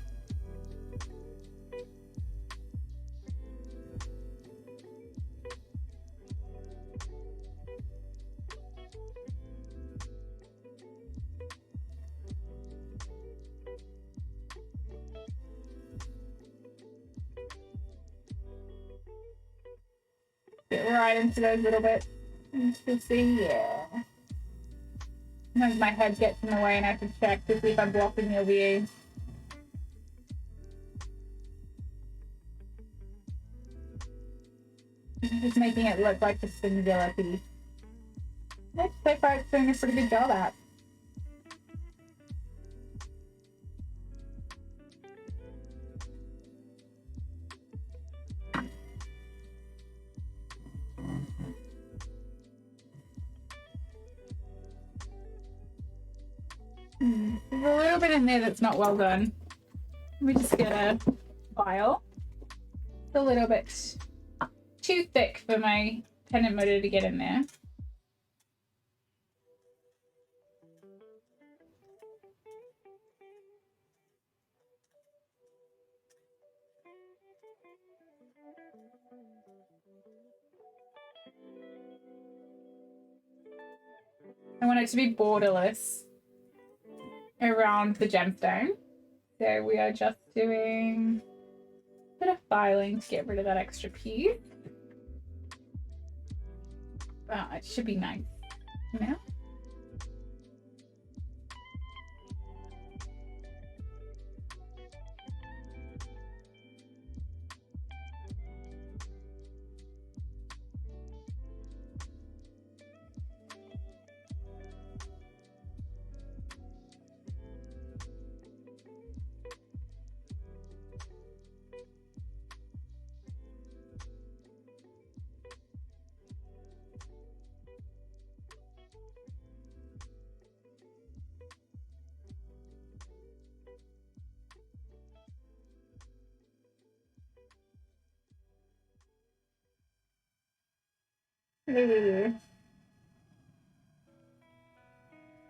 Get right into those little bits. Let's see, yeah. Sometimes my head gets in the way and I have to check to see if I'm blocking your view. Just making it look like the singular piece. Which so far it's doing a pretty good job at. There's a little bit in there that's not well done. Let me just get a file. It's a little bit too thick for my pendant motor to get in there. I want it to be borderless around the gemstone. So we are just doing a bit of filing to get rid of that extra piece. Wow, it should be nice now.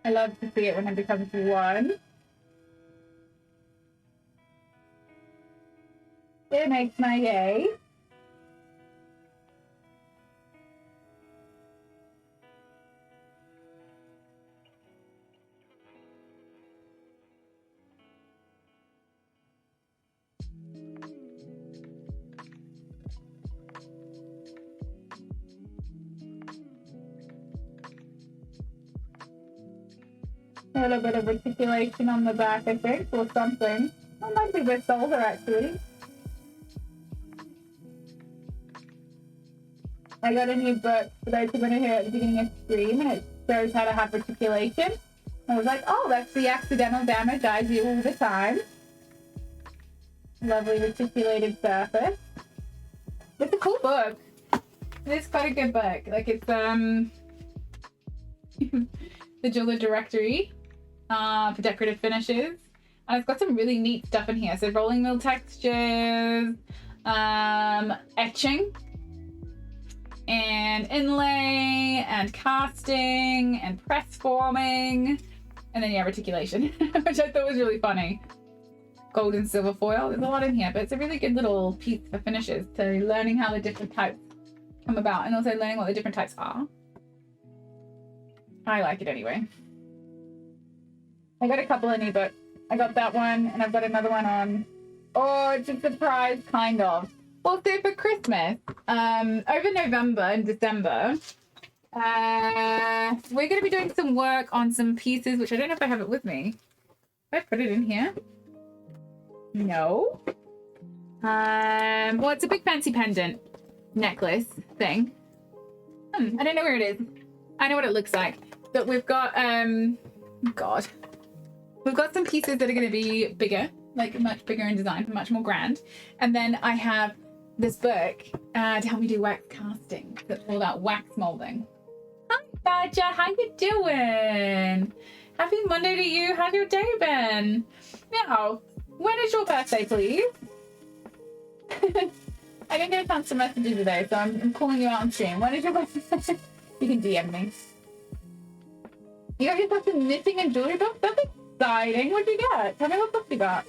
I love to see it when it becomes one. It makes my day. A little bit of articulation on the back, I think, or something. That might be the shoulder, actually. I got a new book for those who are going to hear at the beginning of stream, and it shows how to have articulation. I was like, oh, that's the accidental damage I do all the time. Lovely articulated surface. It's a cool book. It's quite a good book. Like, it's the Jeweler Directory for decorative finishes, and it's got some really neat stuff in here. So rolling mill textures, etching, and inlay, and casting, and press forming, and then yeah, articulation, which I thought was really funny. Gold and silver foil. There's a lot in here, but it's a really good little piece for finishes. So learning how the different types come about, and also learning what the different types are. I like it anyway. I got a couple of new books. I got that one, and I've got another one on. Oh, it's a surprise, kind of. Well, so for Christmas, over November and December, we're going to be doing some work on some pieces, which I don't know if I have it with me. Did I put it in here? No. Well, it's a big fancy pendant necklace thing. I don't know where it is. I know what it looks like. But we've got, God. We've got some pieces that are going to be bigger, like much bigger in design, much more grand. And then I have this book to help me do wax casting. That's all about wax molding. Hi, Badger. How you doing? Happy Monday to you. How's your day been? Now, when is your birthday, please? I didn't get a chance to message you today, so I'm calling you out on stream. When is your birthday? You can DM me. You got yourself some knitting and jewelry books? That's exciting. What'd you get? Tell me what books you got.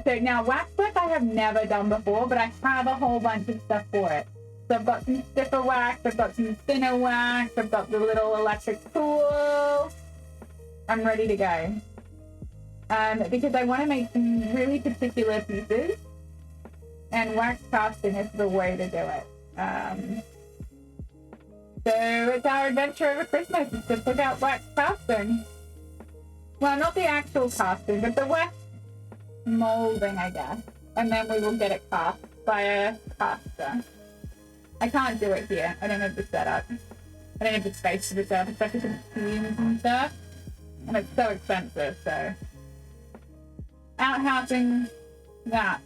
So now, waxwork I have never done before, but I have a whole bunch of stuff for it. So I've got some stiffer wax, I've got some thinner wax, I've got the little electric tool. I'm ready to go. Because I want to make some really particular pieces, and wax casting is the way to do it. So it's our adventure over Christmas, is to pick out wax casting. Well, not the actual casting, but the wax molding, I guess. And then we will get it cast by a caster. I can't do it here. I don't have the setup. I don't have the space for the setup, especially for the fumes and stuff. And it's so expensive, so. Outhousing that.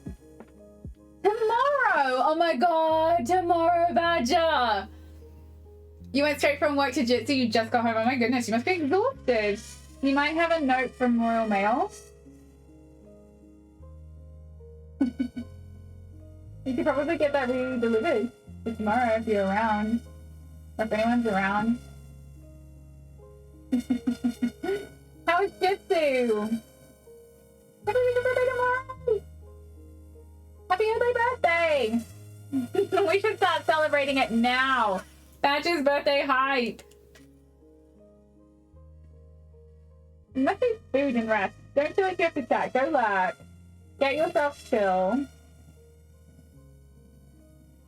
Tomorrow! Oh my god, tomorrow, Badger! You went straight from work to Jitsu, you just got home. Oh my goodness, you must be exhausted. You might have a note from Royal Mail. You could probably get that re-delivered for tomorrow if you're around. Or if anyone's around. How is Jitsu? Happy birthday tomorrow! Happy early birthday! We should start celebrating it now. Badger's birthday hype. You must eat food and rest. Don't feel like you have to chat. Go lurk. Get yourself chill.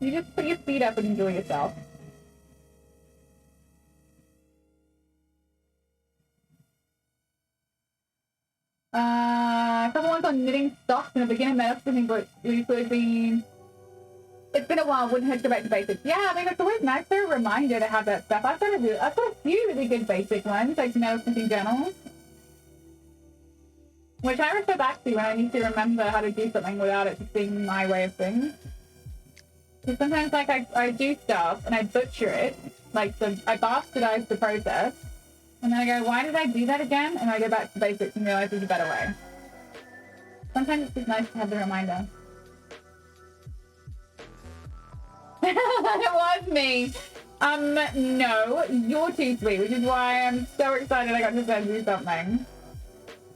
You just put your feet up and enjoy yourself. A couple ones on knitting socks and a beginner metal but it's been a while, wouldn't have to go back to basics. Yeah, I mean it's always nice for a reminder to have that stuff. I've got a few really good basic ones, like metalsmithing journals. Which I refer back to when I need to remember how to do something without it just being my way of things. Because sometimes like I do stuff and I butcher it, like I bastardize the process. And then I go, why did I do that again? And I go back to basics and realize there's a better way. Sometimes it's just nice to have the reminder. It was me. No, you're too sweet, which is why I'm so excited I got to send you something.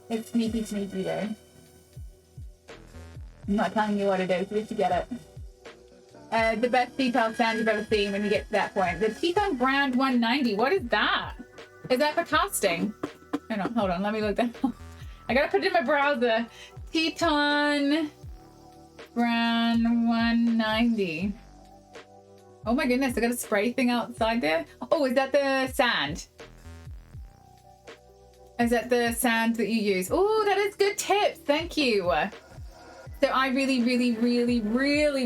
It's sneaky day. I'm not telling you what it is, just to get it. The best detailed sound you've ever seen when you get to that point. The Teton Brand 190, what is that? Is that for casting? Hold on, let me look that up. I gotta put it in my browser. Teton Brand 190. Oh my goodness, I got a spray thing outside there. Oh, is that the sand? Is that the sand that you use? Oh, that is good tips. Thank you. So I really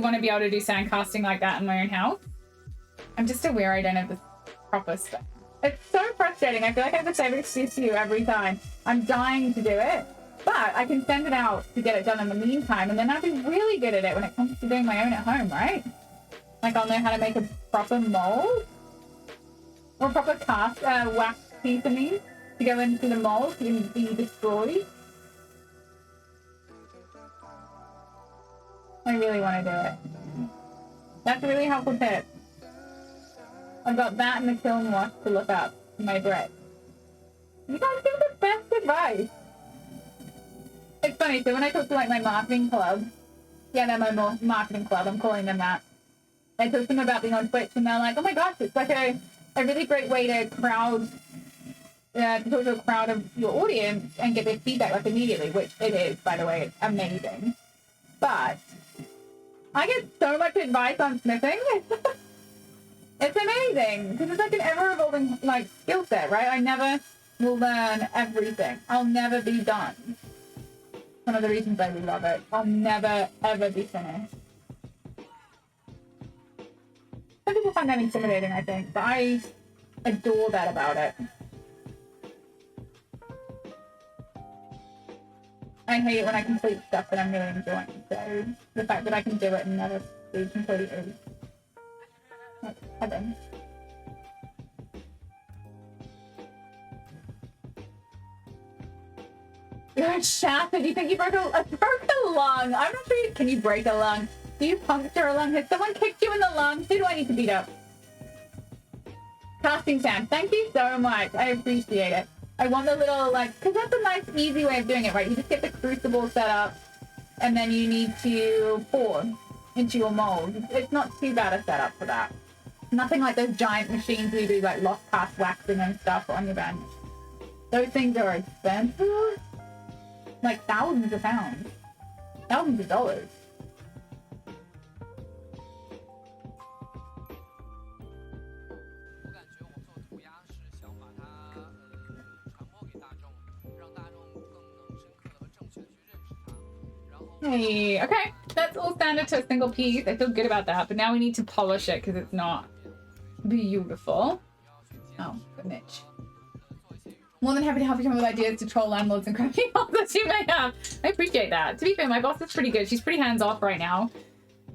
want to be able to do sand casting like that in my own house. I'm just aware I don't have the proper stuff. It's so frustrating. I feel like I have the same excuse to you every time. I'm dying to do it, but I can send it out to get it done in the meantime, and then I'll be really good at it when it comes to doing my own at home, right? Like I'll know how to make a proper mold or a proper cast wax piece of me to go into the mold to be destroyed. I really want to do it. That's a really helpful tip. I've got that and the kiln wash to look up in my bread. You guys give the best advice. It's funny, so when I talk to like my marketing club, yeah, they're my marketing club, I'm calling them that. I talk to them about being on Twitch and they're like, oh my gosh, it's like a really great way to to talk to a crowd of your audience and get their feedback like immediately, which it is, by the way, it's amazing. But I get so much advice on smithing. It's amazing because it's like an ever-evolving like skill set, right? I never will learn everything. I'll never be done. One of the reasons I really love it. I'll never ever be finished. Some people find that intimidating, I think, but I adore that about it. I hate it when I complete stuff that I'm really enjoying. So the fact that I can do it and never be completely like heaven. You're shattered. You think you broke a lung? I'm not sure. Can you break a lung? Do you puncture a lung? Has someone kicked you in the lung? Who do I need to beat up? Casting sand. Thank you so much. I appreciate it. I want the little, like, because that's a nice, easy way of doing it, right? You just get the crucible set up, and then you need to pour into your mold. It's not too bad a setup for that. Nothing like those giant machines where you do, like, lost pass waxing and stuff on your bench. Those things are expensive. Like, thousands of pounds. Thousands of dollars. Hey, okay, that's all standard to a single piece. I feel good about that, but now we need to polish it because it's not beautiful. Oh, good niche. More than happy to help you come up with ideas to troll landlords and crappy bosses you may have. I appreciate that. To be fair, my boss is pretty good. She's pretty hands-off right now.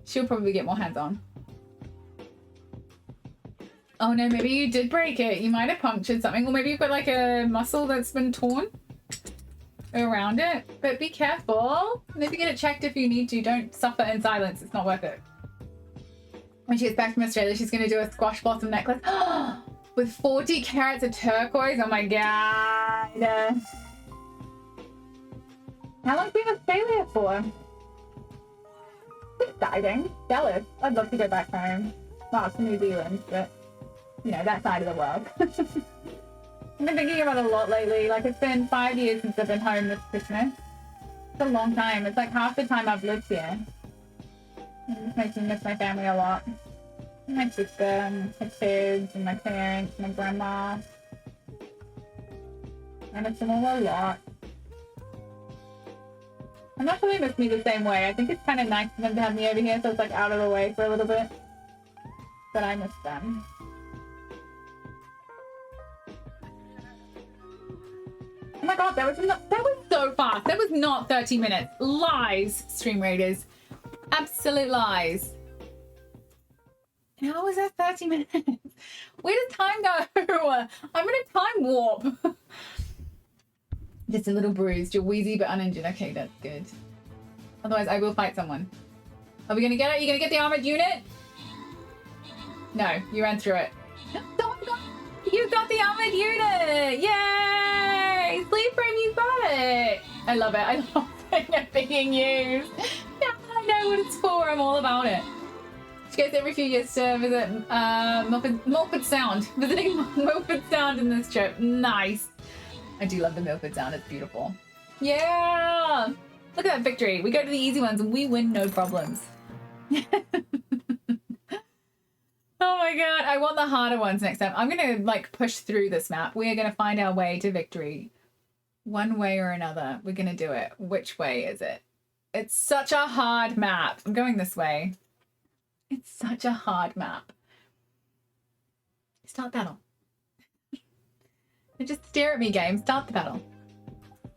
She'll probably get more hands-on. Oh no, maybe you did break it. You might have punctured something, or maybe you've got like a muscle that's been torn. around it, but be careful. Maybe get it checked if you need to. Don't suffer in silence. It's not worth it. When she gets back from Australia, she's going to do a squash blossom necklace with 40 carats of turquoise. Oh my god. How long have you been in Australia for? Exciting. Jealous. I'd love to go back home. Well, to New Zealand, but, you know, that side of the world. I've been thinking about it a lot lately. Like, it's been 5 years since I've been home this Christmas. It's a long time. It's like half the time I've lived here. It just makes me miss my family a lot. My sister and her kids and my parents and my grandma. I miss them all a lot. I'm not sure they miss me the same way. I think it's kind of nice for them to have me over here, so it's like out of the way for a little bit. But I miss them. Oh my god, that was so fast. That was not 30 minutes. Lies, Stream Raiders. Absolute lies. How was that 30 minutes? Where does time go? I'm in a time warp. Just a little bruised. You're wheezy but uninjured. Okay, that's good. Otherwise, I will fight someone. Are we gonna get it? You gonna get the armored unit? No, you ran through it. You got the armored unit! Yay! Sleep Frame, you got it! I love it. I love it being used. Yeah, I know what it's for. I'm all about it. She goes every few years to visit Milford Sound. Visiting Milford Sound in this trip. Nice. I do love the Milford Sound. It's beautiful. Yeah! Look at that victory. We go to the easy ones and we win no problems. Oh my god, I want the harder ones next time. I'm gonna like push through this map. We are gonna find our way to victory. One way or another. We're gonna do it. Which way is it? It's such a hard map. I'm going this way. It's such a hard map. Start battle. Just stare at me, game. Start the battle.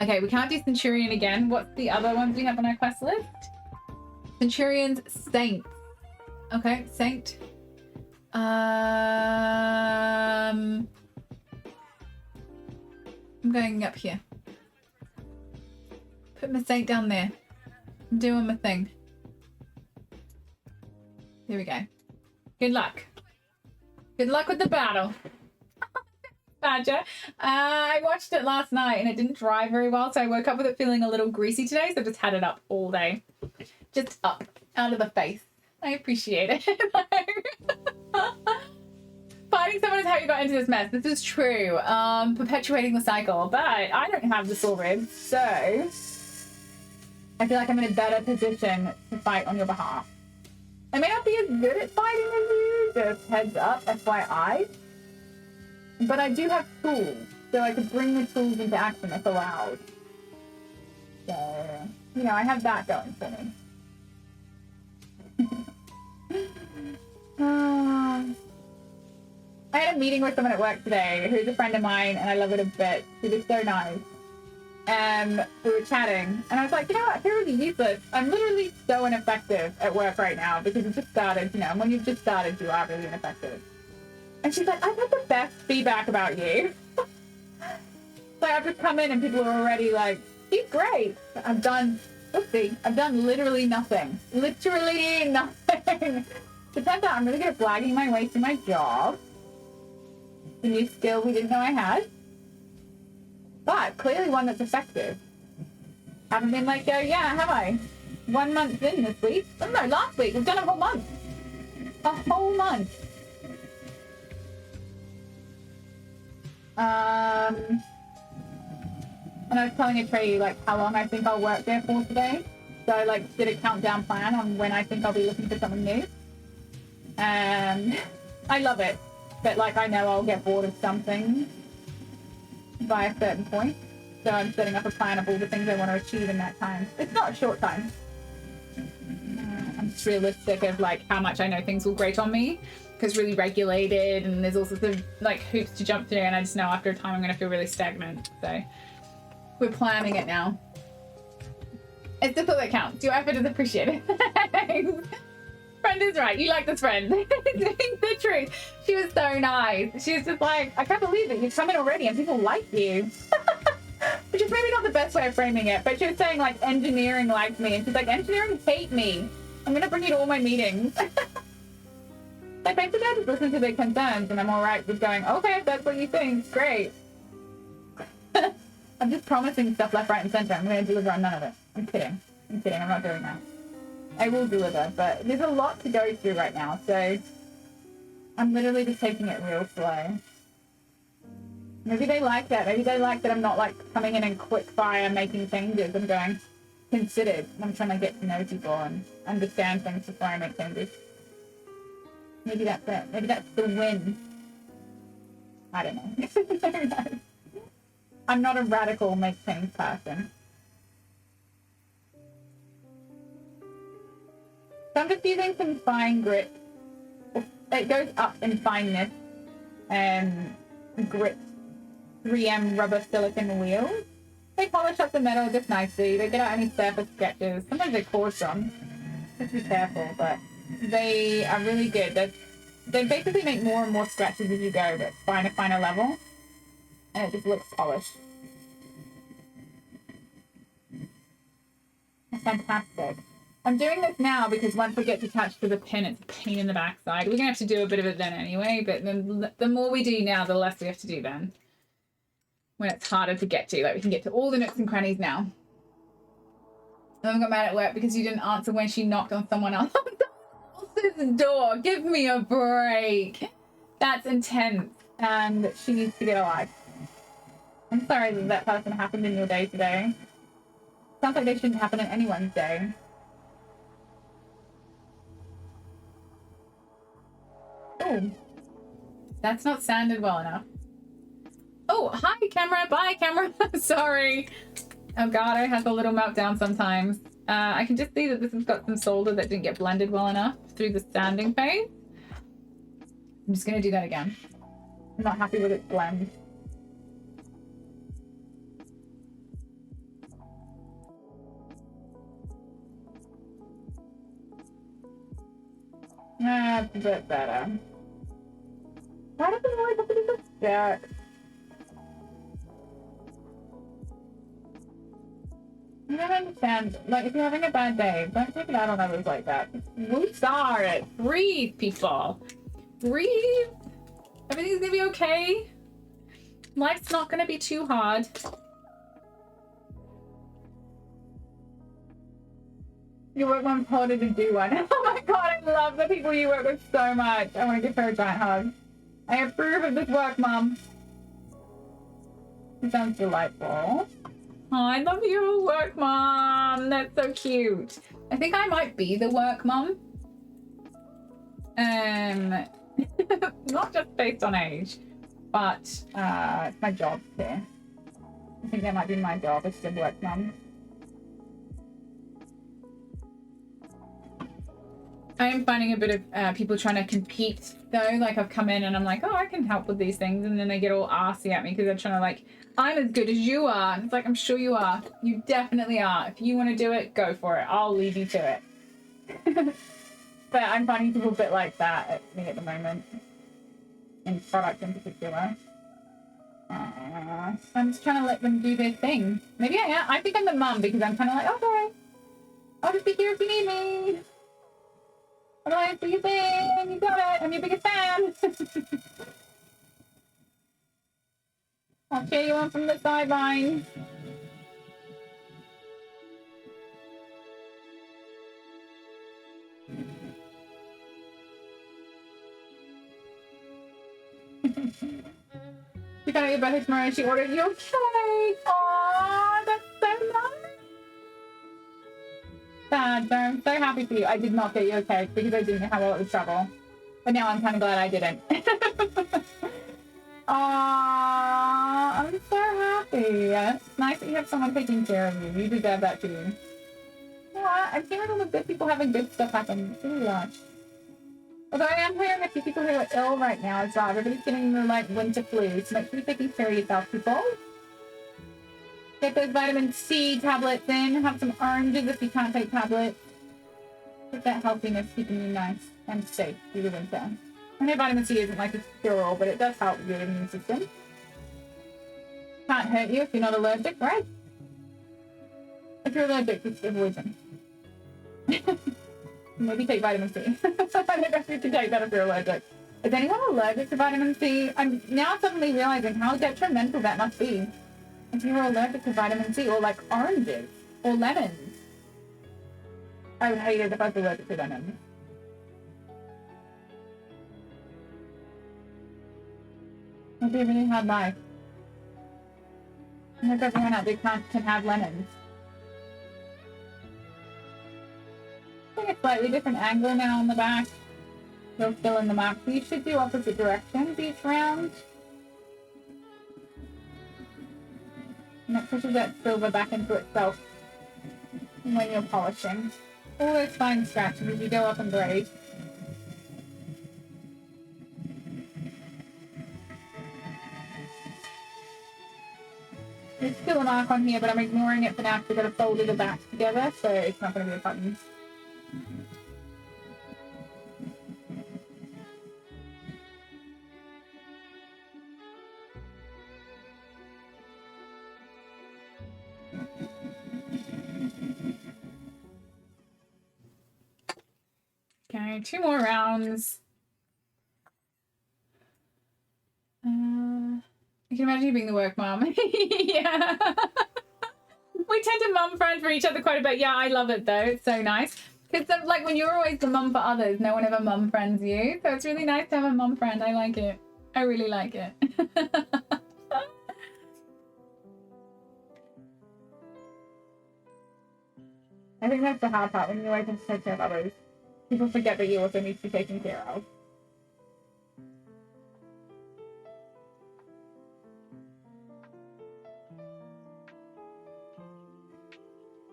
Okay, we can't do Centurion again. What's the other ones we have on our quest list? Centurion's Saint. Okay, Saint. I'm going up here. Put my Saint down there. I'm doing my thing. There we go. Good luck. Good luck with the battle. Badger. I watched it last night and it didn't dry very well, so I woke up with it feeling a little greasy today, so I just had it up all day. Just up, out of the face. I appreciate it. Finding someone is how you got into this mess. This is true. Perpetuating the cycle, but I don't have the soul ribs, so I feel like I'm in a better position to fight on your behalf. I may not be as good at fighting as you, just heads up, FYI. But I do have tools, so I could bring the tools into action if allowed. So, you know, I have that going for me. I had a meeting with someone at work today who's a friend of mine, and I love it a bit. She was so nice. We were chatting, and I was like, you know what, you're really useless. I'm literally so ineffective at work right now because I've just started, you know, and when you've just started, you are really ineffective. And she's like, I've had the best feedback about you. So I've just come in and people are already like, she's great. I've done literally nothing. Literally nothing. So turns out I'm really good at blagging my way through my job. The new skill we didn't know I had. But clearly one that's effective. Haven't been like, oh yeah, have I? 1 month in this week. Oh no, last week. We've done a whole month. A whole month. And I was telling Atreyu like how long I think I'll work there for today. So I like did a countdown plan on when I think I'll be looking for something new. I love it. But like I know I'll get bored of something by a certain point. So I'm setting up a plan of all the things I want to achieve in that time. It's not a short time. I'm just realistic of like how much I know things will grate on me. Because really regulated and there's all sorts of like hoops to jump through, and I just know after a time I'm going to feel really stagnant. So we're planning it now. It's the thought that counts. Your effort is appreciated. Friend is right. You like this friend. It's the truth. She was so nice. She was just like, I can't believe it. You've come in already and people like you. Which is is maybe not the best way of framing it, but she was saying like engineering likes me, and she's like, engineering hate me. I'm gonna bring you to all my meetings. Like basically I just listen to their concerns and I'm alright with going, okay, if that's what you think, great. I'm just promising stuff left, right, and center. I'm gonna deliver on none of it. I'm kidding. I'm not doing that. I will deliver, but there's a lot to go through right now, so I'm literally just taking it real slow. Maybe they like that. Maybe they like that I'm not like coming in and quick fire making changes. I'm going considered. I'm trying to get to know people and understand things before I make changes. Maybe that's it. Maybe that's the win. I don't know. Who knows? I'm not a radical make change person. So I'm just using some fine grit. It goes up in fineness. Grit 3M rubber silicone wheels. They polish up the metal just nicely. They get out any surface sketches. Sometimes they cause some. Just be careful, but they are really good. They basically make more and more scratches as you go, but finer level. And it just looks polished. That's fantastic. I'm doing this now because once it gets attached to the pin, it's a pain in the backside. We're going to have to do a bit of it then anyway, but then the more we do now, the less we have to do then. When it's harder to get to. Like, we can get to all the nooks and crannies now. Someone got mad at work because you didn't answer when she knocked on someone else's door. Give me a break. That's intense. And she needs to get a life. I'm sorry that person happened in your day today. Sounds like they shouldn't happen in anyone's day. Oh, that's not sounded well enough. Oh, hi, camera. Bye, camera. Sorry. Oh, God, I have a little meltdown sometimes. I can just see that this has got some solder that didn't get blended well enough through the sanding phase. I'm just going to do that again. I'm not happy with its blend. That's a bit better. Why does it always have to be so dark? I don't understand. Like, if you're having a bad day, don't take it out on others like that. Woosah it. Breathe, people. Breathe. Everything's gonna be okay. Life's not gonna be too hard. Your work mom told her to do one. Oh my God, I love the people you work with so much. I want to give her a giant hug. I approve of this work, Mom. It sounds delightful. Oh, I love your work mom. That's so cute. I think I might be the work mom. Not just based on age, but it's my job here. I think that might be my job as the work mom. I am finding a bit of people trying to compete though. Like I've come in and I'm like, oh, I can help with these things, and then they get all arsy at me because they're trying to like, I'm as good as you are. And it's like, I'm sure you are. You definitely are. If you want to do it, go for it. I'll leave you to it. But I'm finding people a bit like that at me at the moment, in product in particular. I'm just trying to let them do their thing. Maybe I am. I think I'm the mum because I'm kind of like, okay, I'll just be here if you need me. Otherwise, do your thing. You got it. I'm your biggest fan. I'll cheer you on from the sidelines. You found out your birthday tomorrow and she ordered you a cake. Aww, that's so nice. Sad, I'm so happy for you. I did not get you a cake because I didn't know how well it would travel. But now I'm kind of glad I didn't. Aww, I'm so happy. It's nice that you have someone taking care of you. You deserve that too. What? I'm hearing all the good people having good stuff happen. It's really lush. Although I am hearing a few people who are ill right now as well. Everybody's getting the like winter flu, so make sure you're taking care of yourself, people. Get those vitamin C tablets in. Have some oranges if you can't take tablets. Get that healthiness keeping you nice and safe through the winter. I know vitamin C isn't like a cure-all, but it does help your immune system. Can't hurt you if you're not allergic, right? If you're allergic, just avoid them. Maybe take vitamin C. I don't know if you can take that if you're allergic. Is anyone allergic to vitamin C? I'm now suddenly realizing how detrimental that must be. If you were allergic to vitamin C, or like oranges, or lemons. I would hate it if I was allergic to lemons. It'd be a really hard life. I hope everyone out there can have lemons. I think a slightly different angle now on the back. You'll fill in the mark. So you should do opposite directions each round. And it pushes that silver back into itself when you're polishing. All those fine scratches as you go up in grade. There's still a mark on here, but I'm ignoring it for now because I've got to fold the back together, so it's not going to be a button. Okay, 2 more rounds. I can imagine you being the work mom. Yeah. We tend to mum friend for each other quite a bit. Yeah, I love it though. It's so nice. Because like when you're always the mum for others, no one ever mum friends you. So it's really nice to have a mum friend. I like it. I really like it. I think that's the hard part when you always have to take care of others. People forget that you also need to be taken care of.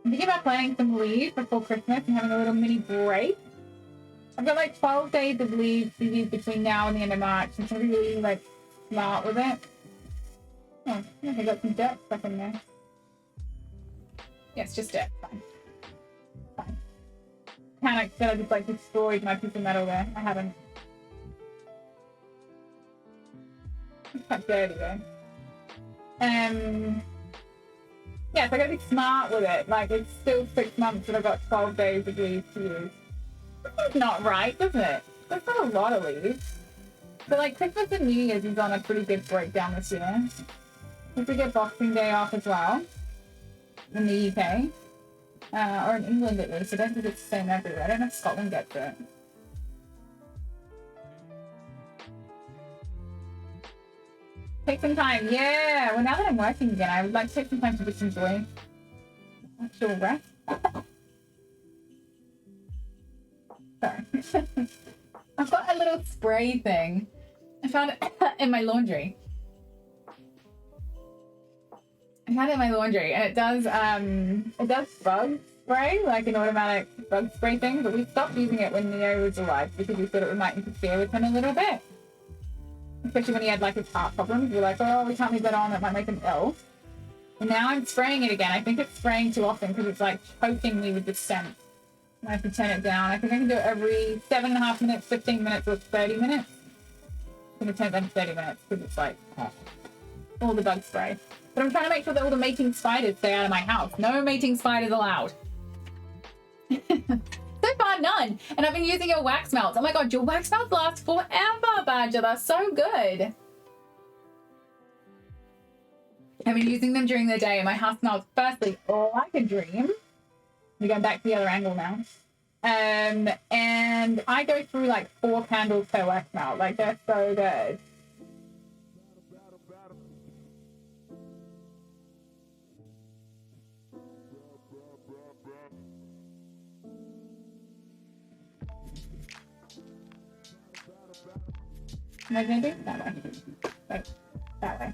I'm thinking about planning some leave before Christmas and having a little mini break. I've got like 12 days of leave to use between now and the end of March. I'm trying to be really like smart with it. Oh, I think I got some dirt stuff in there. Yeah, it's just dirt. Fine. Fine. Panicked that I just like destroyed my piece of metal there. I haven't. It's quite dirty though. Yeah, so I gotta be smart with it. Like, it's still 6 months and I've got 12 days of leave to use. That's not right, does it? That's not a lot of leave. But like, Christmas and New Year's is on a pretty good breakdown this year. If we get Boxing Day off as well, in the UK, or in England at least. I don't think it's the same everywhere. I don't know if Scotland gets it. Take some time, yeah. Well, now that I'm working again, I would like to take some time to just enjoy actual rest. Sorry. I've got a little spray thing. I found it in my laundry. And it does bug spray, like an automatic bug spray thing, but we stopped using it when Neo was alive because we thought it might interfere with him a little bit. Especially when he had like his heart problems. We were like, oh, we can't leave that on, it might make him ill. And now I'm spraying it again. I think it's spraying too often because it's like choking me with the scent. I have to turn it down. I think I can do it every 7.5 minutes, 15 minutes, or 30 minutes. I'm going to turn it down to 30 minutes because it's like all the bug spray. But I'm trying to make sure that all the mating spiders stay out of my house. No mating spiders allowed. So far, none. And I've been using your wax melts. Oh my god, your wax melts last forever, Badger. They're so good. I've been using them during the day and my house smells firstly like a dream. We're going back to the other angle now. And I go through like 4 candles per wax melt. Like, they're so good. Am I going to do it that way? Wait, that way.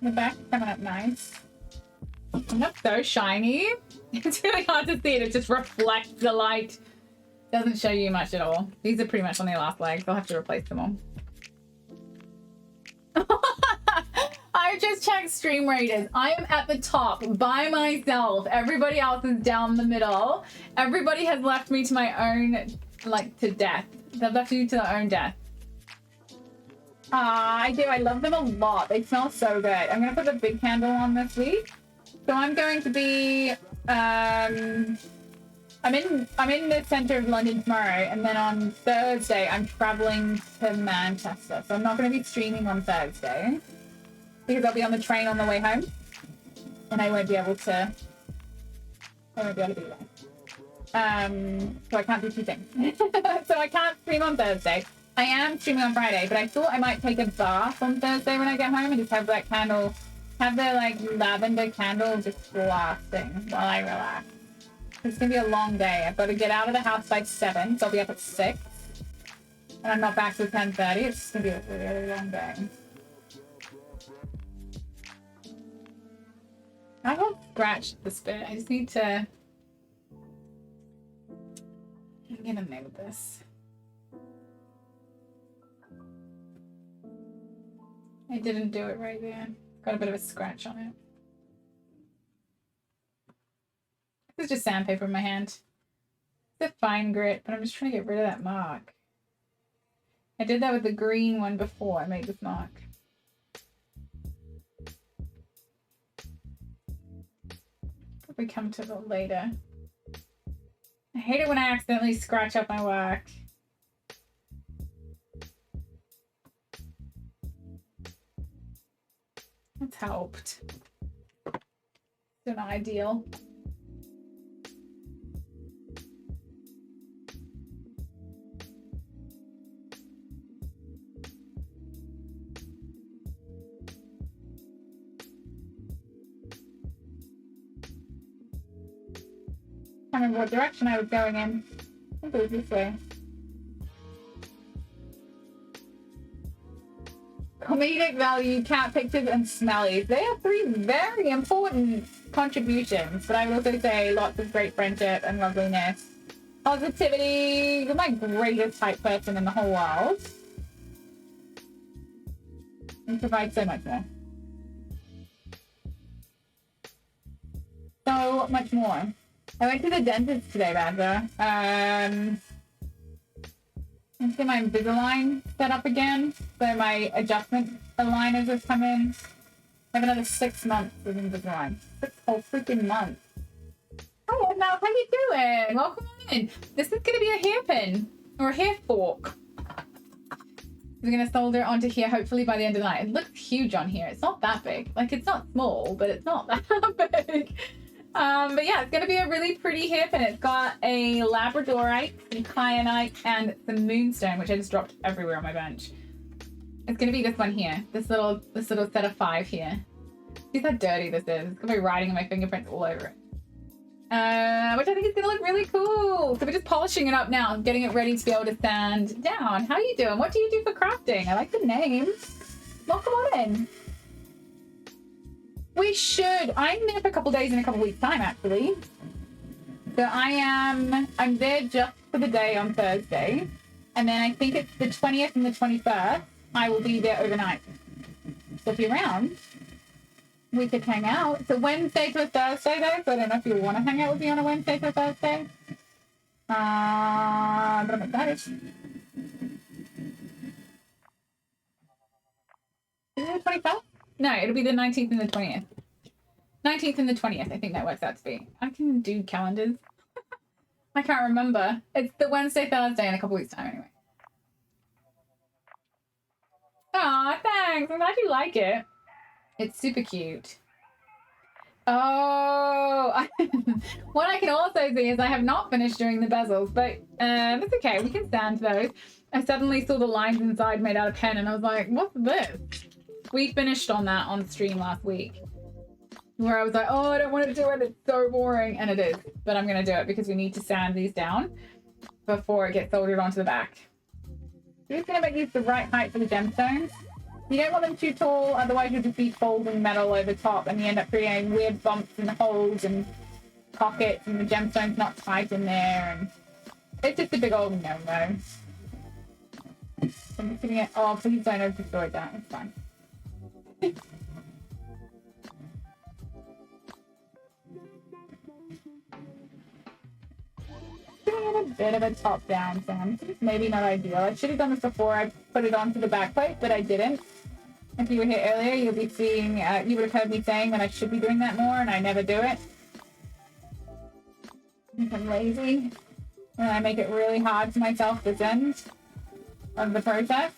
The back coming up nice. And that's so shiny. It's really hard to see it. It just reflects the light. Doesn't show you much at all. These are pretty much on their last legs. I'll have to replace them all. I just checked Stream Raiders. I am at the top by myself. Everybody else is down the middle. Everybody has left me to my own, like, to death. They've left you to their own death. I do. I love them a lot. They smell so good. I'm gonna put the big candle on this week. So I'm going to be I'm in the center of London tomorrow, and then on Thursday I'm traveling to Manchester. So I'm not going to be streaming on Thursday because I'll be on the train on the way home, and I won't be able to. I won't be able to be there. So I can't do two things. So I can't stream on Thursday. I am streaming on Friday, but I thought I might take a bath on Thursday when I get home and just have that candle, have the like lavender candle just blasting while I relax. It's gonna be a long day. I've got to get out of the house by 7, so I'll be up at 6. And I'm not back till 10:30. It's just gonna be a really long day. I won't scratch this bit. I just need to... I'm gonna nail this. I didn't do it right there. Got a bit of a scratch on it. This is just sandpaper in my hand. It's a fine grit, but I'm just trying to get rid of that mark. I did that with the green one before I made this mark. Probably come to it later. I hate it when I accidentally scratch up my work. That's helped. It's not ideal. I can't remember what direction I was going in. I think it was this way. Comedic value, cat pictures, and smellies. They are 3 very important contributions, but I would also say lots of great friendship and loveliness. Positivity. You're my greatest type person in the whole world. And provide so much more. So much more. I went to the dentist today, Badger. I'm getting my Invisalign set up again. So my adjustment aligners have come in. I have another 6 months of Invisalign. 6 whole freaking months. Hello, Mel. How you doing? Welcome in. This is going to be a hairpin or a hair fork. We're going to solder it onto here hopefully by the end of the night. It looks huge on here. It's not that big. Like, it's not small, but it's not that big. But yeah, it's going to be a really pretty hairpin. It's got a Labradorite, some Kyanite, and some Moonstone, which I just dropped everywhere on my bench. It's going to be this one here. This little set of 5 here. See how dirty this is. It's going to be writing my fingerprints all over it. Which I think is going to look really cool. So we're just polishing it up now, getting it ready to be able to sand down. How are you doing? What do you do for crafting? I like the name. Welcome on in. We should. I'm there for a couple days in a couple weeks' time, actually. So I'm there just for the day on Thursday. And then I think it's the 20th and the 21st. I will be there overnight. So if you're around, we could hang out. So Wednesday to a Thursday, though. So I don't know if you want to hang out with me on a Wednesday to a Thursday. But I'm excited. Is it the 21st? No, it'll be the 19th and the 20th. 19th and the 20th, I think that works out to be. I can do calendars. I can't remember. It's the Wednesday, Thursday in a couple weeks' time anyway. Aw, thanks. I'm glad you like it. It's super cute. Oh, what I can also see is I have not finished doing the bezels, but it's okay. We can sand those. I suddenly saw the lines inside made out of pen and I was like, what's this? We finished on that on stream last week where I was like, oh, I don't want to do it. It's so boring. And it is, but I'm going to do it because we need to sand these down before it gets soldered onto the back. You're just going to make these the right height for the gemstones. You don't want them too tall, otherwise you'll just be folding metal over top and you end up creating weird bumps and holes and pockets and the gemstone's not tight in there and it's just a big old no-no. So I'm just gonna get, oh, please don't have destroyed that, it's fine. bit of a top-down sound. Maybe not ideal. I should have done this before I put it onto the backplate, but I didn't. If you were here earlier, you'll be seeing, you would have heard me saying that I should be doing that more, and I never do it. I'm lazy, and I make it really hard for myself this end of the process.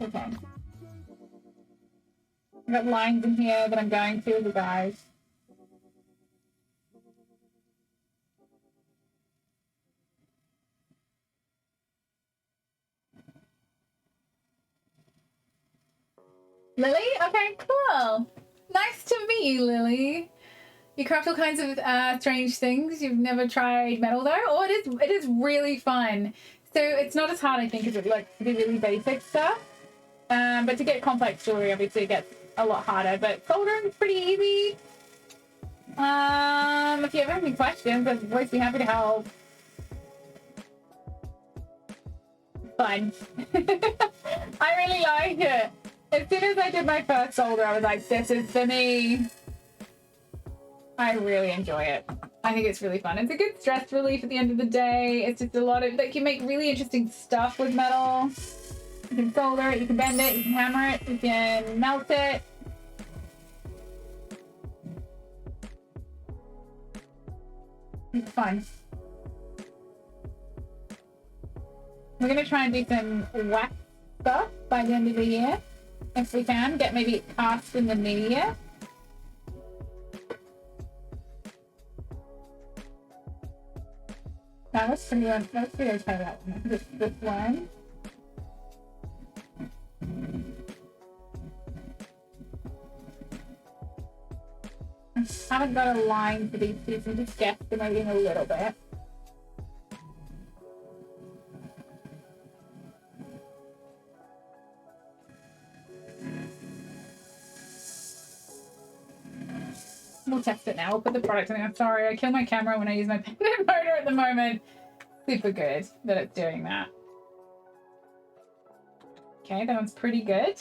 Okay. I've got lines in here that I'm going to, the guys. Lily? Okay, cool. Nice to meet you, Lily. You craft all kinds of strange things. You've never tried metal though? Oh, it is really fun. So it's not as hard, I think, as it looks to do really basic stuff. But to get complex jewelry, obviously, it gets a lot harder. But soldering's pretty easy. If you ever have any questions, I'd always be happy to help. Fun. I really like it. As soon as I did my first solder, I was like, this is for me. I really enjoy it. I think it's really fun. It's a good stress relief at the end of the day. It's just a lot of, like, you make really interesting stuff with metal. You can solder it, you can bend it, you can hammer it, you can melt it. It's fun. We're gonna try and do some wax stuff by the end of the year. If we can, get maybe it cast in the new year. That was pretty okay, that one. This one. I haven't got a line for these two, so I'm just guesstimating a little bit. We'll test it now. We'll put the product in. I'm sorry, I kill my camera when I use my pen and motor at the moment. Super good that it's doing that. Okay, that one's pretty good.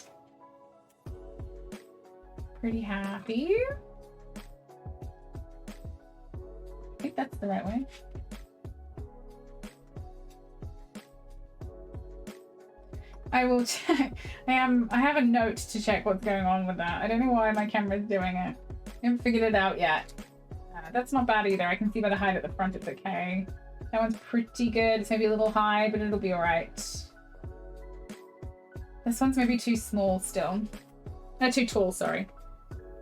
Pretty happy. I think that's the right way. I will check. I have a note to check what's going on with that. I don't know why my camera's doing it. I haven't figured it out yet. That's not bad either. I can see by the height at the front it's okay. That one's pretty good. It's maybe a little high, but it'll be alright. This one's maybe too small still. No, too tall, sorry.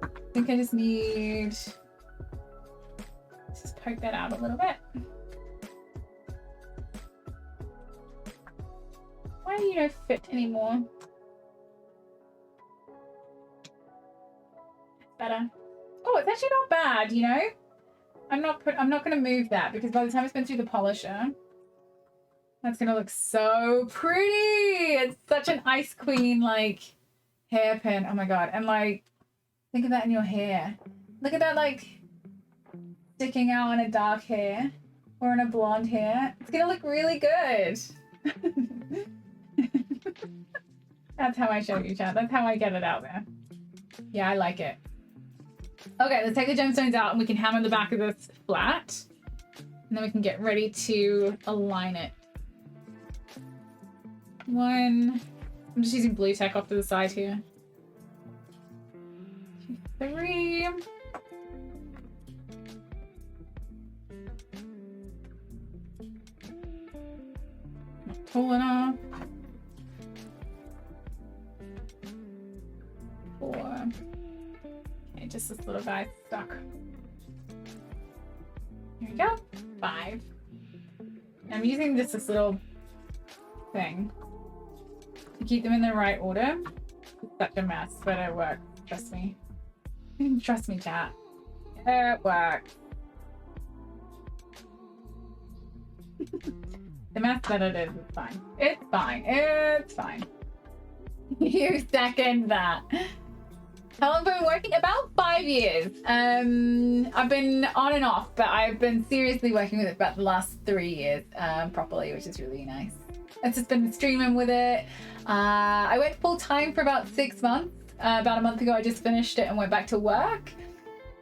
I think I just need... Let's just poke that out a little bit. Why do you not fit anymore? Better. Oh, it's actually not bad, you know? I'm not going to move that because by the time it's been through the polisher, that's going to look so pretty. It's such an Ice Queen, like, hairpin. Oh my god. And, like, think of that in your hair. Look at that, like, sticking out in a dark hair or in a blonde hair. It's going to look really good. That's how I show you, chat. That's how I get it out there. Yeah, I like it. Okay, let's take the gemstones out and we can hammer the back of this flat. And then we can get ready to align it. One. I'm just using blue tack off to the side here. 2, 3. Not tall enough. 4. Okay, just this little guy stuck. Here we go. 5. I'm using this little thing to keep them in the right order. It's such a mess, but it works. Trust me. Trust me, chat. It works. The mess that it is fine. It's fine. It's fine. You second that. How long have I been working? About 5 years. I've been on and off, but I've been seriously working with it about the last 3 years properly, which is really nice. I've just been streaming with it. I went full time for about 6 months. About a month ago, I just finished it and went back to work.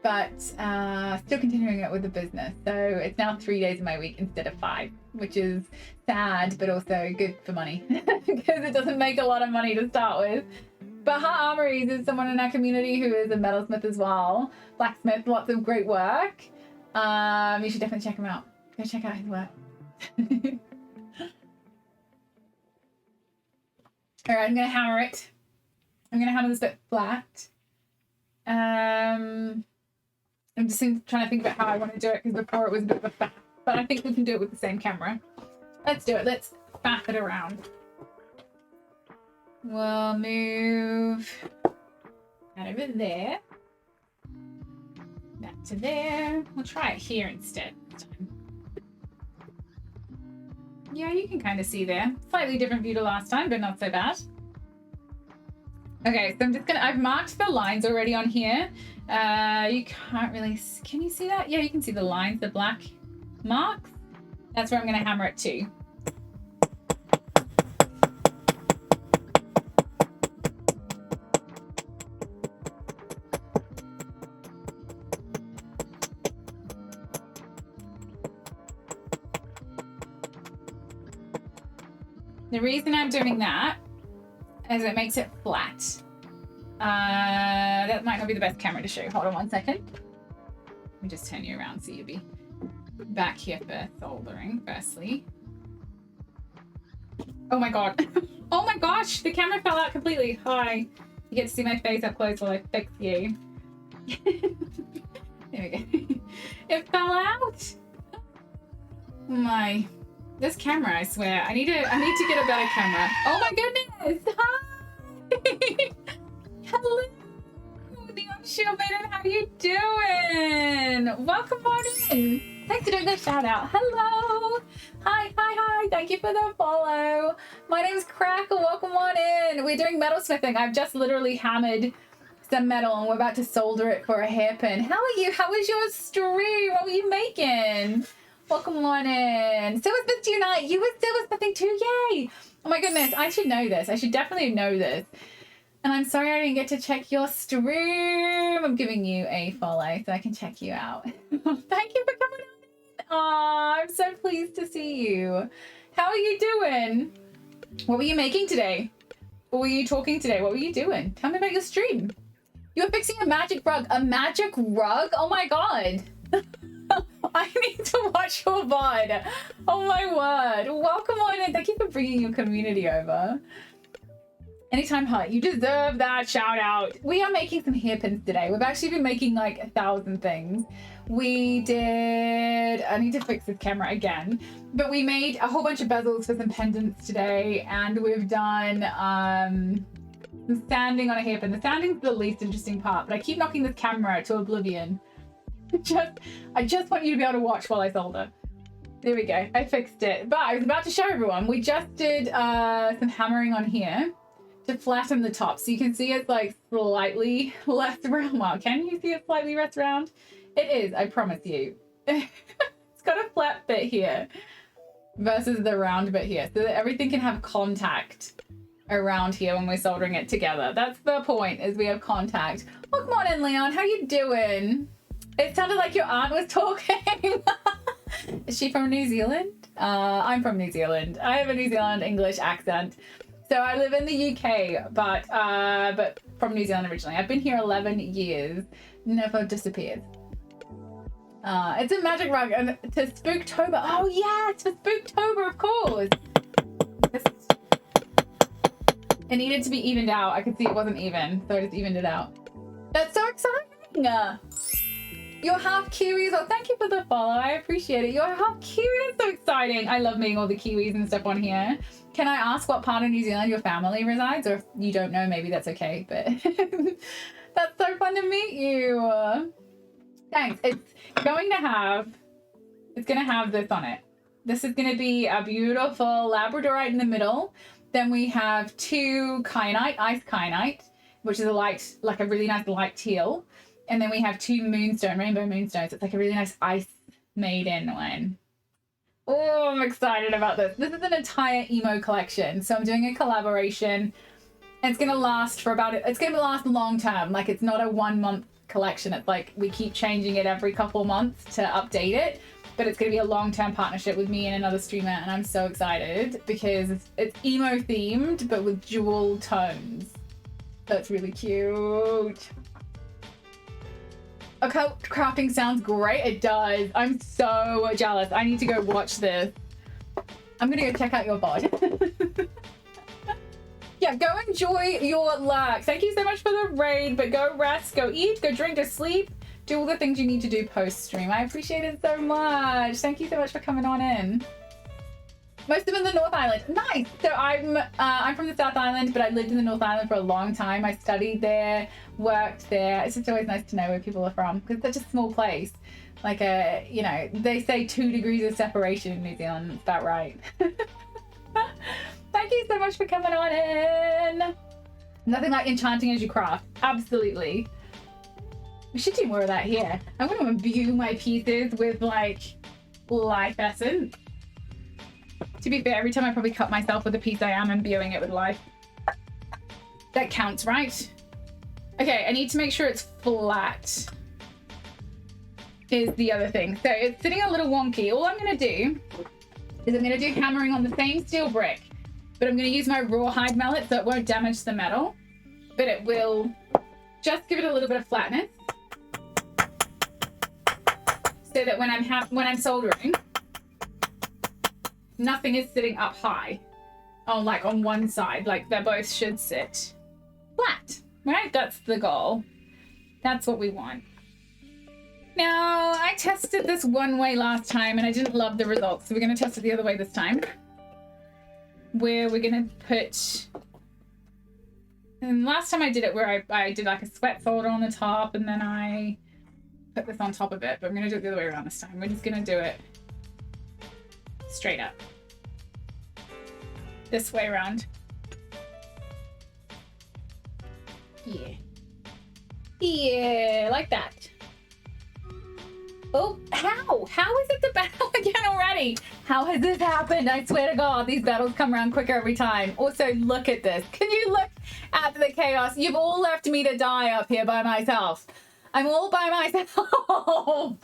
but still continuing it with the business. So it's now 3 days of my week instead of 5, which is sad, but also good for money because it doesn't make a lot of money to start with. But Heart Armories is someone in our community who is a metalsmith as well. Blacksmith, lots of great work. You should definitely check him out. Go check out his work. All right, I'm going to hammer it. I'm going to hammer this bit flat. I'm just trying to think about how I want to do it because before it was a bit of a faff. But I think we can do it with the same camera. Let's do it. Let's faff it around. We'll move that over there. Back to there. We'll try it here instead this time. Yeah, you can kind of see there. Slightly different view to last time, but not so bad. Okay, so I've marked the lines already on here. You can't really, can you see that? Yeah, you can see the lines, the black marks. That's where I'm going to hammer it to. The reason I'm doing that is it makes it flat. That might not be the best camera to show. Hold on 1 second. Let me just turn you around so you'll be back here for soldering, firstly. Oh my god. Oh my gosh, the camera fell out completely. Hi. You get to see my face up close while I fix you. There we go. It fell out. This camera, I swear. I need to get a better camera. Oh my goodness! Hi! Hello! The Onshore Maiden, how you doing? Welcome on in. Thanks for doing the shout out. Hello! Hi. Thank you for the follow. My name's Crackle. Welcome on in. We're doing metal smithing. I've just literally hammered some metal and we're about to solder it for a hairpin. How are you? How was your stream? What were you making? Welcome on in. Silversmith Unite. You were silversmithing too. Yay. Oh my goodness. I should know this. I should definitely know this. And I'm sorry I didn't get to check your stream. I'm giving you a follow so I can check you out. Thank you for coming on. Aw, I'm so pleased to see you. How are you doing? What were you making today? What were you talking today? What were you doing? Tell me about your stream. You were fixing a magic rug. A magic rug? Oh my god. I need to watch your VOD. Oh my word. Welcome on in. Thank you for bringing your community over. Anytime, Hut. You deserve that shout out. We are making some hairpins today. We've actually been making like 1,000 things. We did... I need to fix this camera again. But we made a whole bunch of bezels for some pendants today. And we've done some sanding on a hairpin. The sanding's the least interesting part. But I keep knocking this camera to oblivion. I just want you to be able to watch while I solder. There we go. I fixed it. But I was about to show everyone. We just did some hammering on here to flatten the top. So you can see it's like slightly less round. Wow, can you see it slightly less round? It is, I promise you. It's got a flat bit here versus the round bit here. So that everything can have contact around here when we're soldering it together. That's the point, is we have contact. Welcome on in, Leon. How you doing? It sounded like your aunt was talking. Is she from New Zealand? I'm from New Zealand. I have a New Zealand English accent. So I live in the UK, but from New Zealand originally. I've been here 11 years. Never disappeared. It's a magic rug to Spooktober. Oh yeah, it's for Spooktober, of course. It needed to be evened out. I could see it wasn't even, so I just evened it out. That's so exciting. You're half Kiwi as well. Thank you for the follow. I appreciate it. You're half Kiwi. That's so exciting. I love meeting all the Kiwis and stuff on here. Can I ask what part of New Zealand your family resides? Or if you don't know, maybe that's okay. But that's so fun to meet you. Thanks. It's going to have this on it. This is going to be a beautiful Labradorite in the middle. Then we have 2 kyanite, ice kyanite, which is a light, like a really nice light teal. And then we have 2 moonstone, rainbow moonstones. It's like a really nice ice maiden one. Oh, I'm excited about this. This is an entire emo collection. So I'm doing a collaboration. And it's going to last for it's going to last long term. Like it's not a 1 month collection. It's like we keep changing it every couple months to update it, but it's going to be a long-term partnership with me and another streamer, and I'm so excited because it's emo themed but with jewel tones. That's really cute. Occult crafting sounds great. It does. I'm so jealous. I need to go watch this. I'm gonna go check out your VOD. Yeah, go enjoy your lurk. Thank you so much for the raid, but go rest, go eat, go drink, go sleep. Do all the things you need to do post-stream. I appreciate it so much. Thank you so much for coming on in. Most of them in the North Island. Nice. So I'm from the South Island, but I lived in the North Island for a long time. I studied there, worked there. It's just always nice to know where people are from because it's such a small place. Like you know, they say 2 degrees of separation in New Zealand. It's about right. Thank you so much for coming on in. Nothing like enchanting as you craft. Absolutely. We should do more of that here. I want to imbue my pieces with like life essence. To be fair, every time I probably cut myself with a piece, I am imbuing it with life. That counts, right? Okay, I need to make sure it's flat. Is the other thing. So it's sitting a little wonky. All I'm going to do is I'm going to do hammering on the same steel brick, but I'm going to use my rawhide mallet so it won't damage the metal, but it will just give it a little bit of flatness so that when I'm soldering, nothing is sitting up high on one side. Like they both should sit flat, right? That's the goal. That's what we want. Now, I tested this one way last time and I didn't love the results, so we're going to test it the other way this time. Where we're going to put... And last time I did it where I did like a sweat solder on the top and then I put this on top of it, but I'm going to do it the other way around this time. We're just going to do it straight up. This way around. Yeah. Yeah, like that. Oh, how? How is it the battle again already? How has this happened? I swear to God, these battles come around quicker every time. Also, look at this. Can you look at the chaos? You've all left me to die up here by myself. I'm all by myself.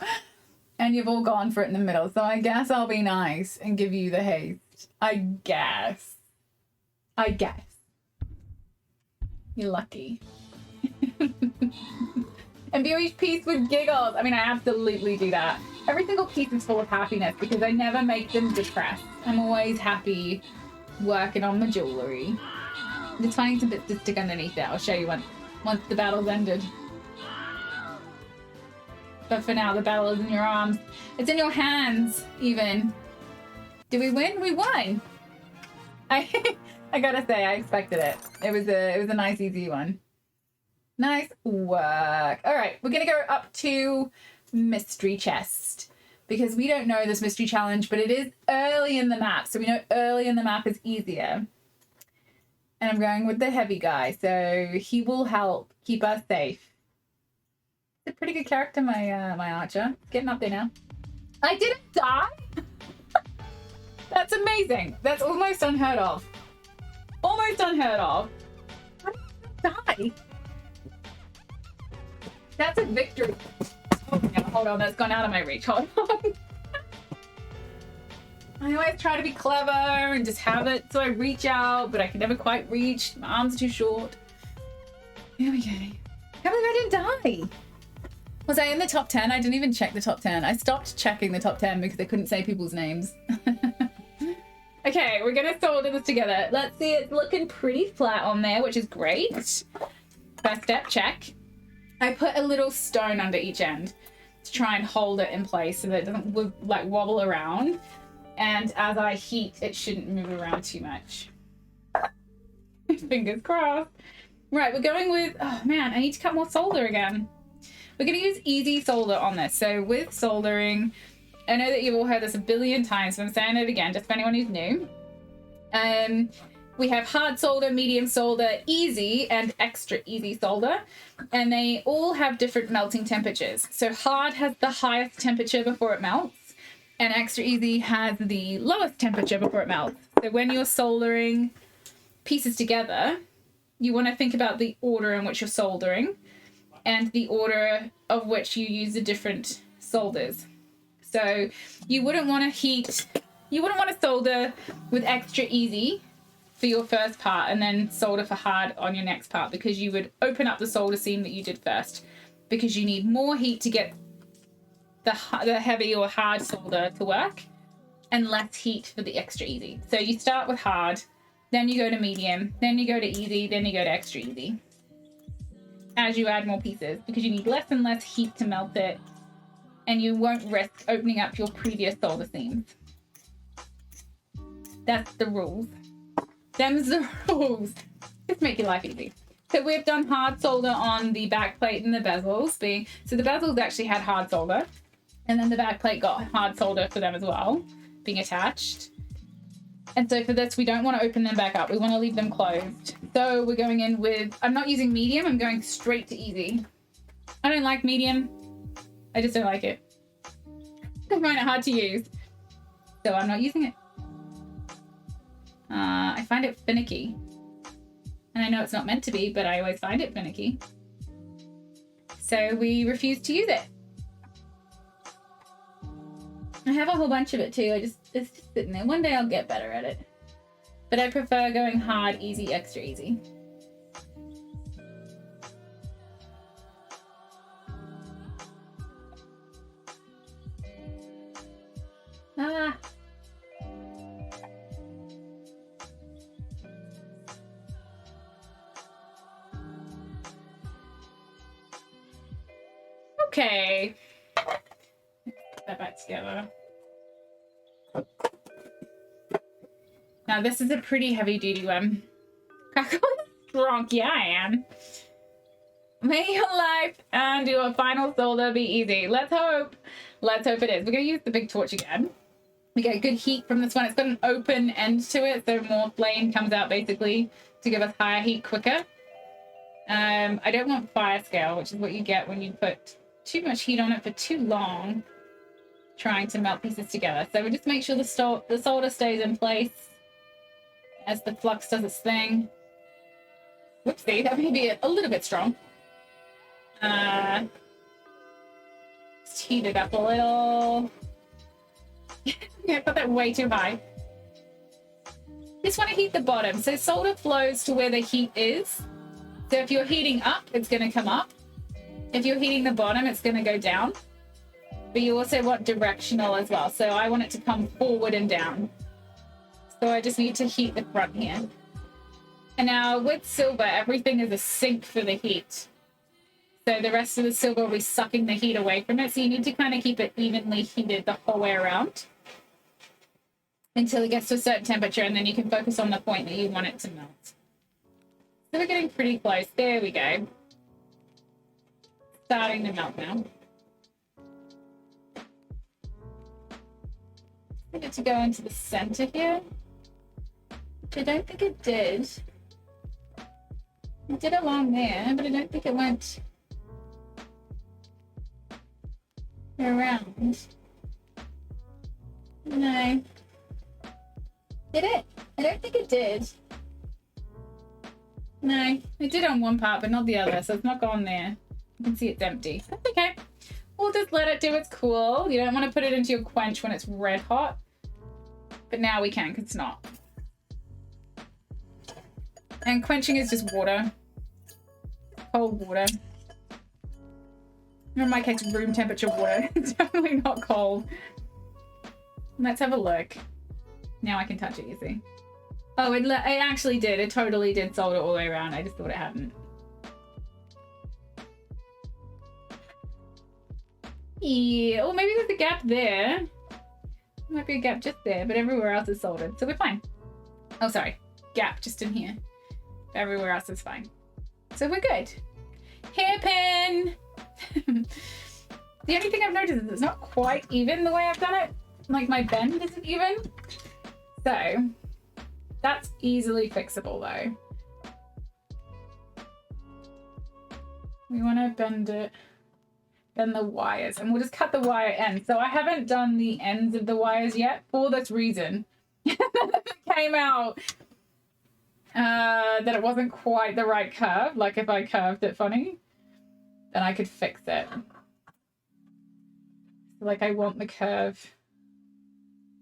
And you've all gone for it in the middle. So I guess I'll be nice and give you the haste. I guess. You're lucky. And view each piece with giggles. I mean, I absolutely do that. Every single piece is full of happiness because I never make them depressed. I'm always happy working on the jewellery. I'm just finding some bits to stick underneath it. I'll show you once the battle's ended. But for now, the battle is in your arms. It's in your hands, even. Did we win? We won! I gotta say, I expected it. It was a nice, easy one. Nice work. All right, we're going to go up to Mystery Chest because we don't know this mystery challenge, but it is early in the map. So we know early in the map is easier. And I'm going with the heavy guy. So he will help keep us safe. He's a pretty good character, my archer. Getting up there now. I didn't die? That's amazing. That's almost unheard of. Almost unheard of. I didn't die. That's a victory. Oh, yeah, hold on, that's gone out of my reach. Hold on. I always try to be clever and just have it so I reach out, but I can never quite reach. My arms are too short. Here we go. How come I didn't die? Was I in the top 10? I didn't even check the top 10. I stopped checking the top 10 because I couldn't say people's names. Okay, we're gonna solder this together. Let's see, it's looking pretty flat on there, which is great. First step, check. I put a little stone under each end to try and hold it in place so that it doesn't like wobble around. And as I heat, it shouldn't move around too much. Fingers crossed. Right, we're going with, oh man, I need to cut more solder again. We're gonna use easy solder on this. So with soldering, I know that you've all heard this a billion times, but I'm saying it again, just for anyone who's new. We have hard solder, medium solder, easy, and extra easy solder. And they all have different melting temperatures. So hard has the highest temperature before it melts, and extra easy has the lowest temperature before it melts. So when you're soldering pieces together, you want to think about the order in which you're soldering. and the order of which you use the different solders. So you wouldn't want to solder with extra easy for your first part and then solder for hard on your next part, because you would open up the solder seam that you did first, because you need more heat to get the heavy or hard solder to work and less heat for the extra easy. So you start with hard, then you go to medium, then you go to easy, then you go to extra easy as you add more pieces, because you need less and less heat to melt it, and you won't risk opening up your previous solder seams. That's the rules. Them's the rules. Just make your life easy. So we've done hard solder on the back plate and the bezels. So the bezels actually had hard solder, and then the back plate got hard solder for them as well, being attached. And so for this, we don't want to open them back up. We want to leave them closed. So we're going in with, I'm not using medium, I'm going straight to easy. I don't like medium. I just don't like it. I find it hard to use. So I'm not using it. I find it finicky. And I know it's not meant to be, but I always find it finicky. So we refuse to use it. I have a whole bunch of it too. It's just sitting there. One day I'll get better at it. But I prefer going hard, easy, extra easy. Ah. Okay. Put that back together. Now this is a pretty heavy duty one. Crackle is drunk, yeah I am. May your life and your final solder be easy. Let's hope. Let's hope it is. We're gonna use the big torch again. We get good heat from this one. It's got an open end to it, so more flame comes out basically to give us higher heat quicker. I don't want fire scale, which is what you get when you put too much heat on it for too long, trying to melt pieces together. So we just make sure the solder stays in place as the flux does its thing. Whoopsie, that may be a little bit strong. Just heat it up a little. Yeah, I put that way too high. Just want to heat the bottom. So solder flows to where the heat is. So if you're heating up, it's going to come up. If you're heating the bottom, it's going to go down. But you also want directional as well. So I want it to come forward and down. So I just need to heat the front here. And now with silver, everything is a sink for the heat. So the rest of the silver will be sucking the heat away from it. So you need to kind of keep it evenly heated the whole way around until it gets to a certain temperature, and then you can focus on the point that you want it to melt. So we're getting pretty close. There we go. Starting to melt now. I need it to go into the center here, which I don't think it did. It did along there, but I don't think it went around. No. Did it? I don't think it did. No, it did on one part, but not the other, so it's not gone there. You can see it's empty. That's okay. We'll just let it do its cool. You don't want to put it into your quench when it's red hot. But now we can, because it's not. And quenching is just water. Cold water. In my case, room temperature water. It's definitely not cold. Let's have a look. Now I can touch it, you see. Oh, it actually did. It totally did solder all the way around. I just thought it hadn't. Yeah, or maybe there's a gap there. There might be a gap just there, but everywhere else is soldered, so we're fine. Oh, sorry. Gap just in here. Everywhere else is fine. So we're good. Hairpin! The only thing I've noticed is it's not quite even the way I've done it. Like my bend isn't even. So that's easily fixable though. We want to bend it, bend the wires, and we'll just cut the wire end. So I haven't done the ends of the wires yet for this reason. It came out that it wasn't quite the right curve, like if I curved it funny. then I could fix it. Like I want the curve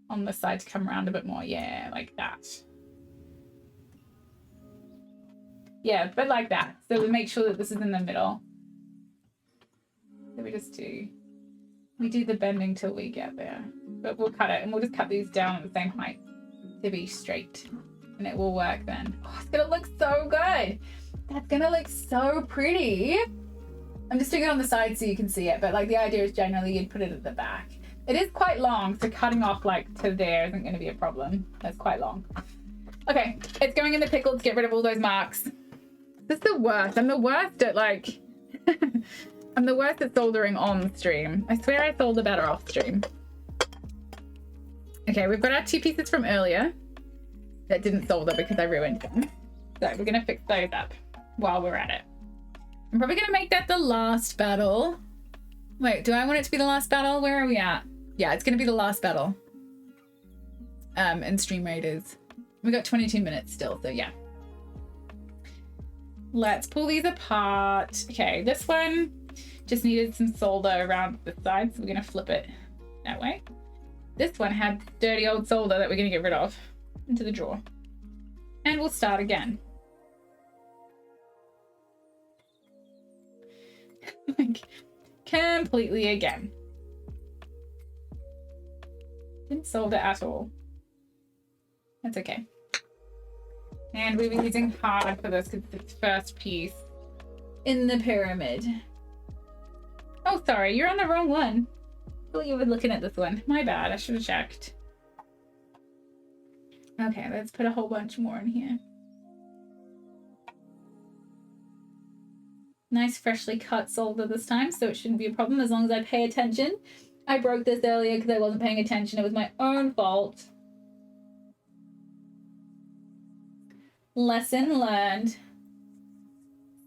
on the side to come around a bit more. Yeah, like that. Yeah, but like that. So we make sure that this is in the middle. So we do the bending till we get there. But we'll cut it and we'll just cut these down at the same height to be straight. And it will work then. Oh, it's gonna look so good. That's gonna look so pretty. I'm just doing it on the side so you can see it, but like the idea is generally you'd put it at the back. It is quite long, so cutting off like to there isn't gonna be a problem. That's quite long. Okay, it's going in the pickle to get rid of all those marks. This is the worst. I'm the worst at like, I'm the worst at soldering on stream. I swear I solder better off stream. Okay, we've got our 2 pieces from earlier that didn't solder because I ruined them. So we're gonna fix those up while we're at it. I'm probably gonna make that the last battle. Wait, do I want it to be the last battle? Where are we at? Yeah, it's gonna be the last battle. In Stream Raiders. We got 22 minutes still, so yeah. Let's pull these apart. Okay, this one just needed some solder around the side, so we're gonna flip it that way. This one had dirty old solder that we're gonna get rid of into the drawer. And we'll start again. Like, completely again. Didn't solder at all. That's okay. And we were using hard for this because it's the first piece in the pyramid. Oh, sorry, you're on the wrong one. I thought you were looking at this one. My bad, I should have checked. Okay, let's put a whole bunch more in here. Nice freshly cut solder this time, so it shouldn't be a problem as long as I pay attention. I broke this earlier because I wasn't paying attention. It was my own fault. Lesson learned.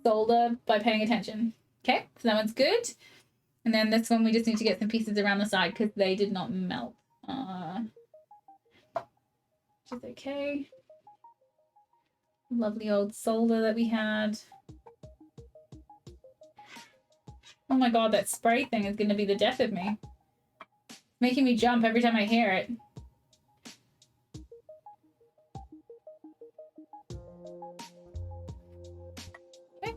Solder by paying attention. Okay, so that one's good. And then this one we just need to get some pieces around the side because they did not melt. Which is okay. Lovely old solder that we had. Oh my god, that spray thing is going to be the death of me. Making me jump every time I hear it. Okay.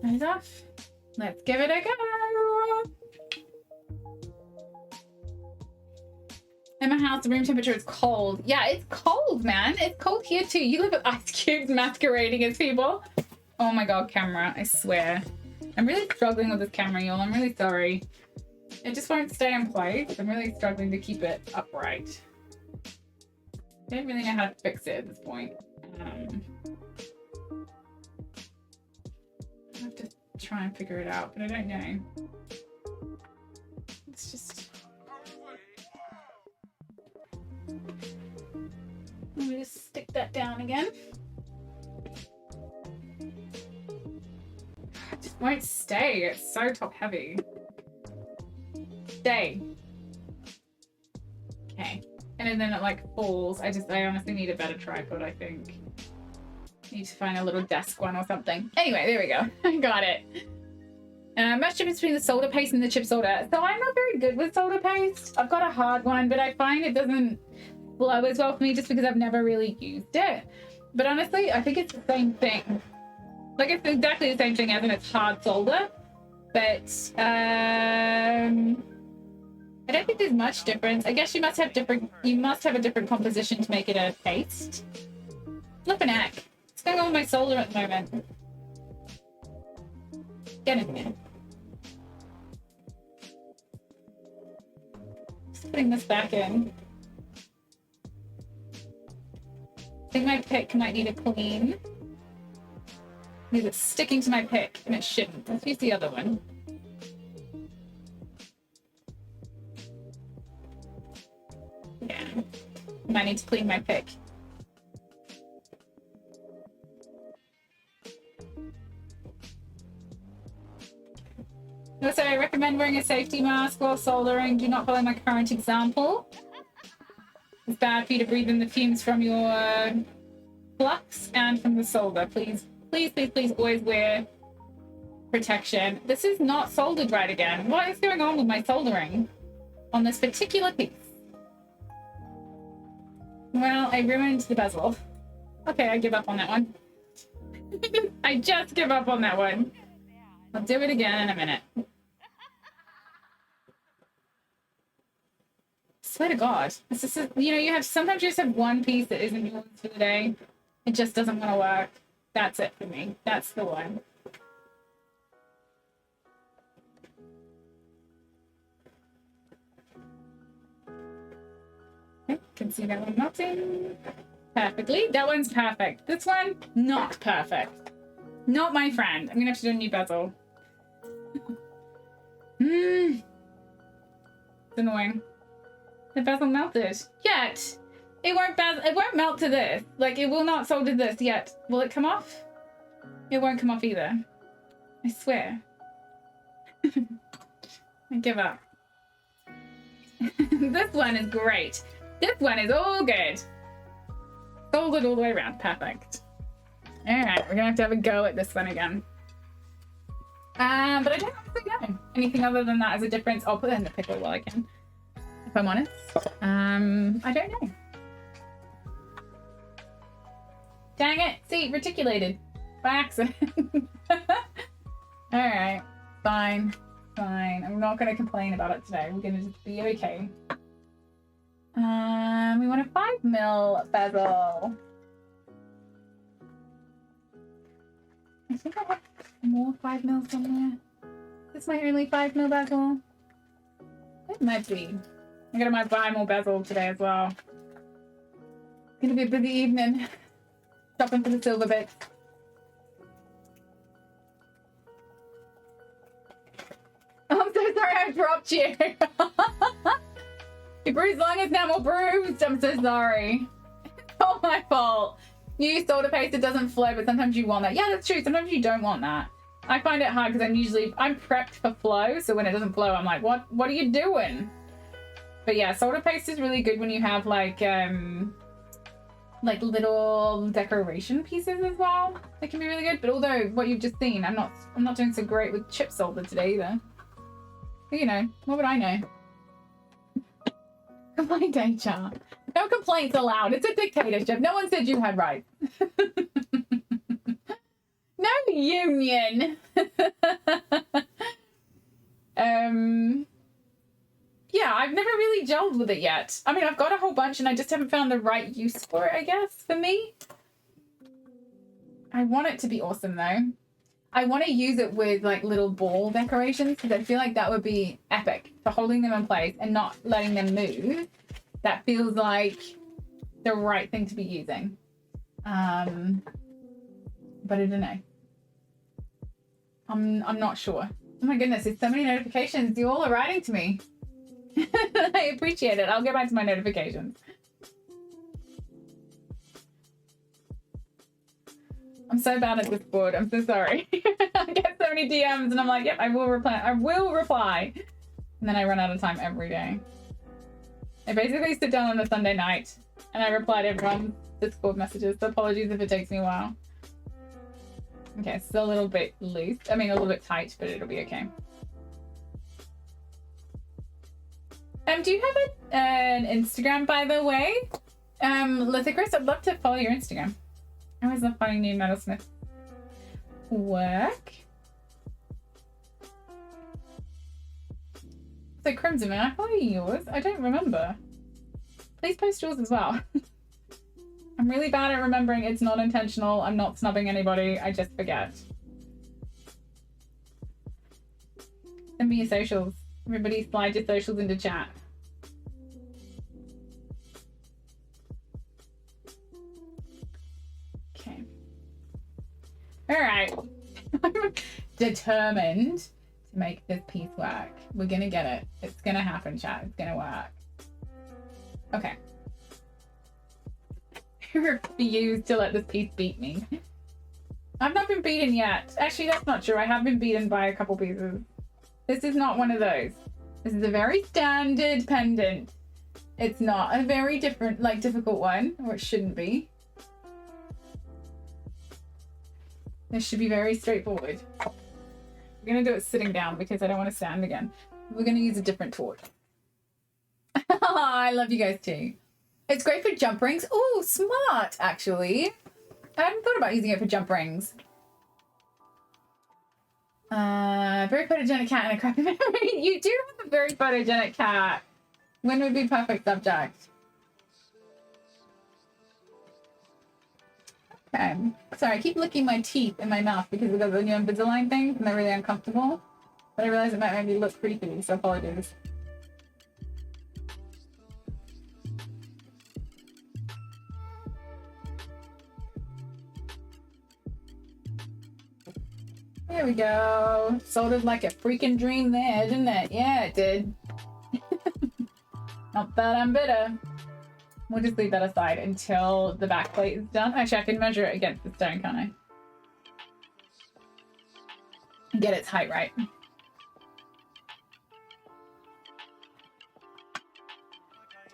Eyes off. Let's give it a go. In my house, the room temperature is cold. Yeah, it's cold, man. It's cold here too. You live with ice cubes masquerading as people. Oh my god, camera, I swear. I'm really struggling with this camera, y'all. I'm really sorry. It just won't stay in place. I'm really struggling to keep it upright. I don't really know how to fix it at this point. I have to try and figure it out, but I don't know. It's just... Let me just stick that down again. It just won't stay. It's so top heavy. Stay. Okay. And then it like falls. I honestly need a better tripod, I think. Need to find a little desk one or something. Anyway, there we go. I got it. Much difference between the solder paste and the chip solder. So I'm not very good with solder paste. I've got a hard one, but I find it doesn't flow as well for me just because I've never really used it. But honestly, I think it's the same thing. Like, it's exactly the same thing as in it's hard solder. But I don't think there's much difference. I guess you must have a different composition to make it a paste. Flippin' heck. What's going on with my solder at the moment? Get in here. Just putting this back in. I think my pick might need a clean. Because it's sticking to my pick and it shouldn't. Let's use the other one. Yeah. I might need to clean my pick. Also, I recommend wearing a safety mask while soldering. Do not follow my current example. It's bad for you to breathe in the fumes from your flux and from the solder. Please Please, please, please always wear protection. This is not soldered right again. What is going on with my soldering on this particular piece? Well, I ruined the bezel. Okay, I give up on that one. I just give up on that one. I'll do it again in a minute. Swear to God. This is, you have sometimes you just have one piece that isn't yours for the day. It just doesn't want to work. That's it for me. That's the one. Okay, can see that one melting perfectly. That one's perfect. This one, not perfect. Not my friend. I'm gonna have to do a new bezel. It's annoying. The bezel melted. Yet. It won't melt to this. Like, it will not solder this yet. Will it come off? It won't come off either. I swear. I give up. This one is great. This one is all good. Soldered all the way around. Perfect. Alright, we're gonna have a go at this one again. But I don't actually know anything other than that as a difference. I'll put it in the pickle while I can, if I'm honest. I don't know. Dang it! See, reticulated by accident. Alright, fine. I'm not gonna complain about it today. We're gonna just be okay. We want a 5mm bezel. I think I have more 5mm somewhere. Is this my only 5mm bezel? It might be. I'm gonna buy more bezel today as well. It's gonna be a busy evening. Shopping for the silver bits. Oh, I'm so sorry I dropped you. Your bruise line is now more bruised. I'm so sorry. It's all my fault. You use solder paste, it doesn't flow, but sometimes you want that. Yeah, that's true. Sometimes you don't want that. I find it hard because I'm prepped for flow, so when it doesn't flow, I'm like, what are you doing? But yeah, solder paste is really good when you have like little decoration pieces as well. They can be really good. But although what you've just seen, I'm not doing so great with chip solder today either. But what would I know? Complaint HR. No complaints allowed. It's a dictatorship. No one said you had rights. No union. Yeah, I've never really gelled with it yet. I mean, I've got a whole bunch and I just haven't found the right use for it, I guess, for me. I want it to be awesome though. I want to use it with like little ball decorations because I feel like that would be epic for holding them in place and not letting them move. That feels like the right thing to be using. But I don't know. I'm not sure. Oh my goodness, there's so many notifications. You all are writing to me. I appreciate it. I'll get back to my notifications. I'm so bad at this board. I'm so sorry. I get so many DMs and I'm like, yep, I will reply. And then I run out of time every day. I basically sit down on a Sunday night and I reply to everyone's Discord messages. So apologies if it takes me a while. Okay, still a little bit loose. I mean, a little bit tight, but it'll be okay. Do you have an Instagram, by the way? Lithicris, I'd love to follow your Instagram. I always love finding new metalsmith work. So Crimson, am I following yours? I don't remember. Please post yours as well. I'm really bad at remembering. It's not intentional. I'm not snubbing anybody. I just forget. Send me your socials. Everybody slide your socials into chat. Okay. All right. I'm determined to make this piece work. We're gonna get it. It's gonna happen, chat. It's gonna work. Okay. I refuse to let this piece beat me. I've not been beaten yet. Actually, that's not true. I have been beaten by a couple pieces. This is not one of those. This is a very standard pendant. It's not a very difficult one, or it shouldn't be. This should be very straightforward. We're gonna do it sitting down because I don't want to stand again. We're gonna use a different torch. I love you guys too. It's great for jump rings. Oh, smart, actually. I hadn't thought about using it for jump rings. Very photogenic cat and a crappy memory. You do have a very photogenic cat. When would be perfect subject? Okay. Sorry, I keep licking my teeth in my mouth because we've got the new Invisalign things and they're really uncomfortable. But I realize it might make me look creepy, so apologies. There we go. Sort of like a freaking dream there, didn't it? Yeah, it did. Not that I'm bitter. We'll just leave that aside until the back plate is done. Actually, I can measure it against the stone, can't I? And get its height right.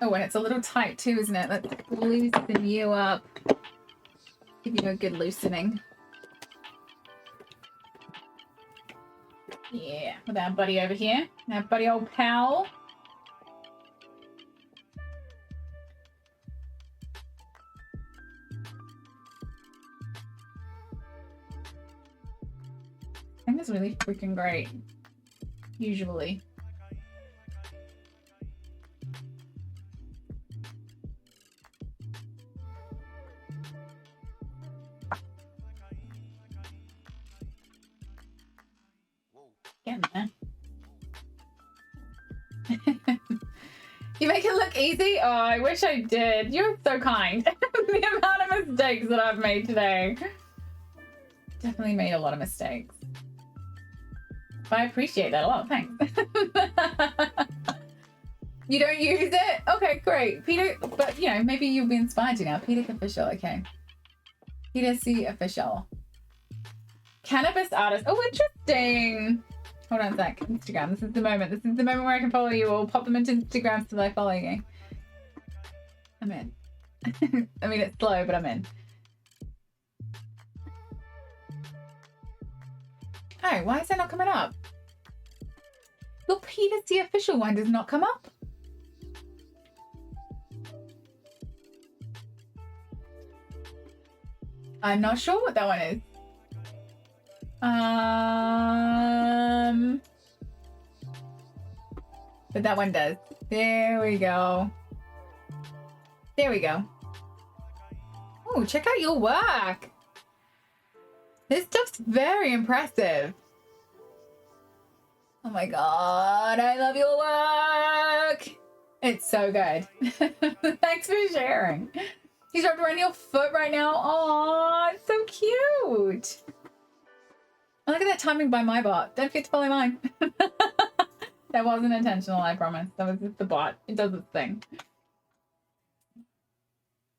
Oh, and it's a little tight too, isn't it? Let's loosen you up. Give you a good loosening. Yeah, with our buddy over here. Our buddy old pal. I think it's really freaking great. Usually. Getting there. You make it look easy? Oh, I wish I did. You're so kind. The amount of mistakes that I've made today. Definitely made a lot of mistakes. But I appreciate that a lot. Thanks. You don't use it? Okay, great. Peter, but you know, maybe you'll be inspired to now. Peter Official, okay. Peter C. Official. Cannabis artist. Oh, interesting. Hold on a sec. Instagram. This is the moment. This is the moment where I can follow you. Or pop them into Instagram so they follow you. I'm in. I mean, it's slow, but I'm in. Oh, why is that not coming up? Your Peter C. Official one does not come up. I'm not sure what that one is. But that one does. There we go. There we go. Oh, check out your work. This stuff's very impressive. Oh my god, I love your work. It's so good. Thanks for sharing. He's wrapped around your foot right now. Aw, it's so cute. Oh, look at that timing by my bot. Don't forget to follow mine. That wasn't intentional, I promise. That was just the bot. It does its thing.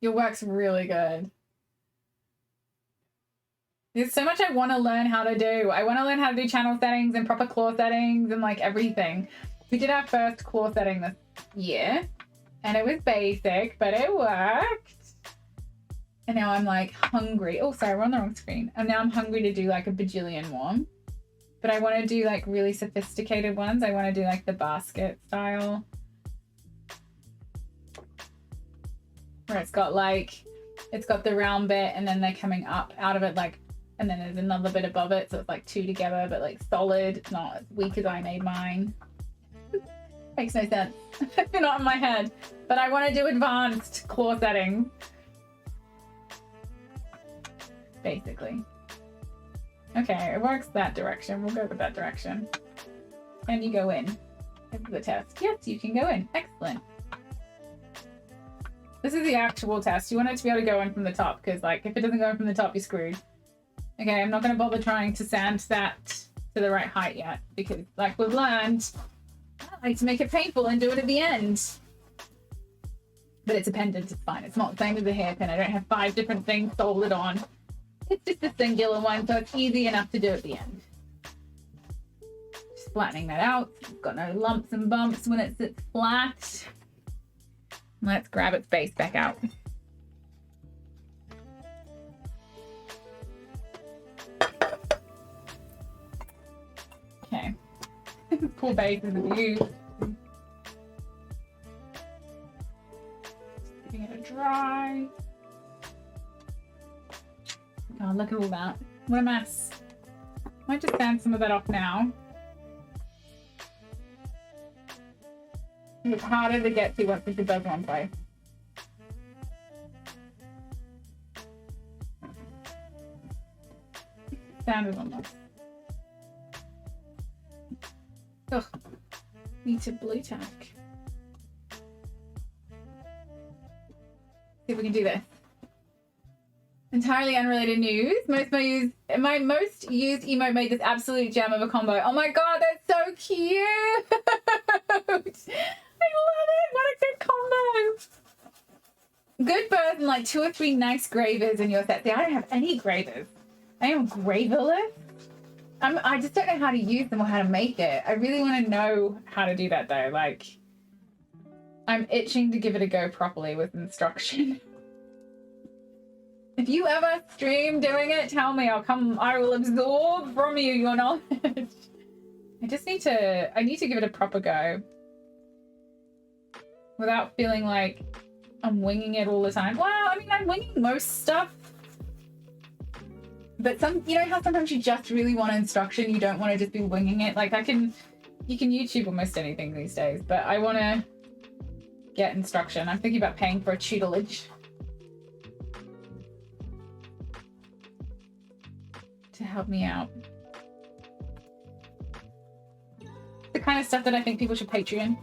Your work's really good. There's so much I want to learn how to do. I want to learn how to do channel settings and proper claw settings and like everything. We did our first claw setting this year and it was basic, but it worked. And now I'm like hungry. Oh, sorry, we're on the wrong screen. And now I'm hungry to do like a bajillion more. But I want to do like really sophisticated ones. I want to do like the basket style. Where it's got the round bit and then they're coming up out of it like, and then there's another bit above it. So it's like two together, but like solid. It's not as weak as I made mine. Makes no sense. They're not in my head. But I want to do advanced claw settings. Basically. Okay, it works that direction. We'll go with that direction. Can you go in? This is the test. Yes, you can go in. Excellent. This is the actual test. You want it to be able to go in from the top because, like, if it doesn't go in from the top, you're screwed. Okay, I'm not going to bother trying to sand that to the right height yet because, like we've learned, I like to make it painful and do it at the end. But it's a pendant. It's fine. It's not the same as a hairpin. I don't have 5 different things soldered on. It's just a singular one, so it's easy enough to do at the end. Just flattening that out. It's got no lumps and bumps when it sits flat. Let's grab its base back out. Poor base is abused. Giving it a dry. Oh, look at all that. What a mess. Might just sand some of that off now. It's harder to get to once it's above one place. Sand is on this. Ugh. Need to blue tack. See if we can do this. Entirely unrelated news. My most used emote made this absolute gem of a combo. Oh my god, that's so cute! I love it! What a good combo! Good birth and like 2 or 3 nice gravers in your set. See, I don't have any gravers. I am graverless. I just don't know how to use them or how to make it. I really want to know how to do that though. Like, I'm itching to give it a go properly with instruction. If you ever stream doing it, tell me. I will absorb from you your knowledge. I need to give it a proper go. Without feeling like I'm winging it all the time. Well, I mean, I'm winging most stuff. But you know how sometimes you just really want instruction, you don't want to just be winging it? Like you can YouTube almost anything these days, but I want to get instruction. I'm thinking about paying for a tutelage. To help me out. The kind of stuff that I think people should Patreon.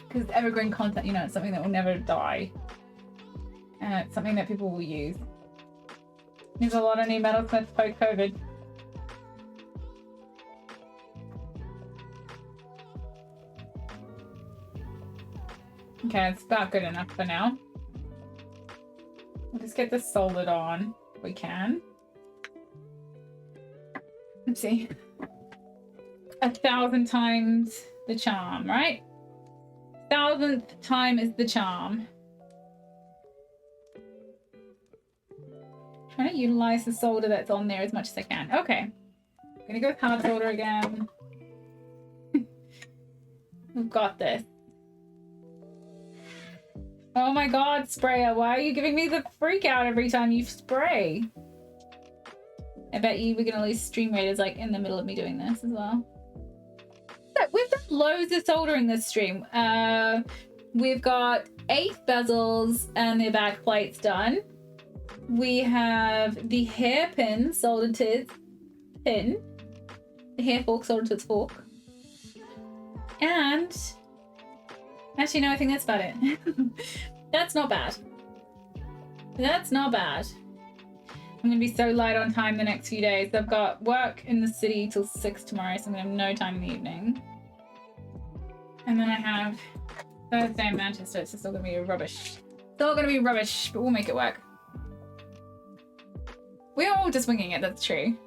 Because evergreen content, you know, it's something that will never die. And it's something that people will use. There's a lot of new metalsmiths post-COVID. Okay, it's about good enough for now. We'll just get this soldered on if we can. Let's see. 1,000 times the charm, right? 1,000th time is the charm. Trying to utilize the solder that's on there as much as I can. Okay. I'm gonna go with hard solder again. We've got this. Oh my god, sprayer, why are you giving me the freak out every time you spray? I bet you we're gonna lose stream raiders like in the middle of me doing this as well. So we've done loads of soldering this stream. We've got 8 bezels and the back plates done. We have the hairpin soldered to its pin. The hair fork soldered to its fork. And actually, no, I think that's about it. That's not bad. That's not bad. I'm going to be so light on time the next few days. I've got work in the city till 6 tomorrow, so I'm going to have no time in the evening. And then I have Thursday in Manchester. It's still going to be rubbish. Still going to be rubbish, but we'll make it work. We're all just winging it, that's true.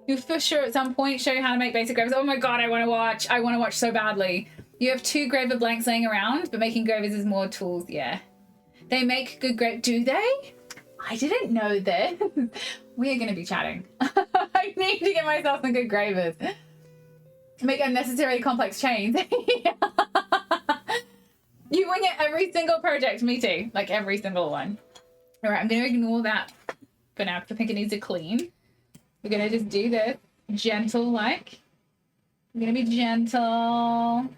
You'll for sure at some point show you how to make basic gravers. Oh my god, I want to watch. I want to watch so badly. You have 2 graver blanks laying around, but making gravers is more tools, yeah. They make good do they? I didn't know this. We are going to be chatting. I need to get myself some good gravers. Make unnecessarily complex chains. You wing it every single project, me too. Like every single one. All right, I'm going to ignore that for now because I think it needs to clean. We're going to just do this gentle like. I'm going to be gentle.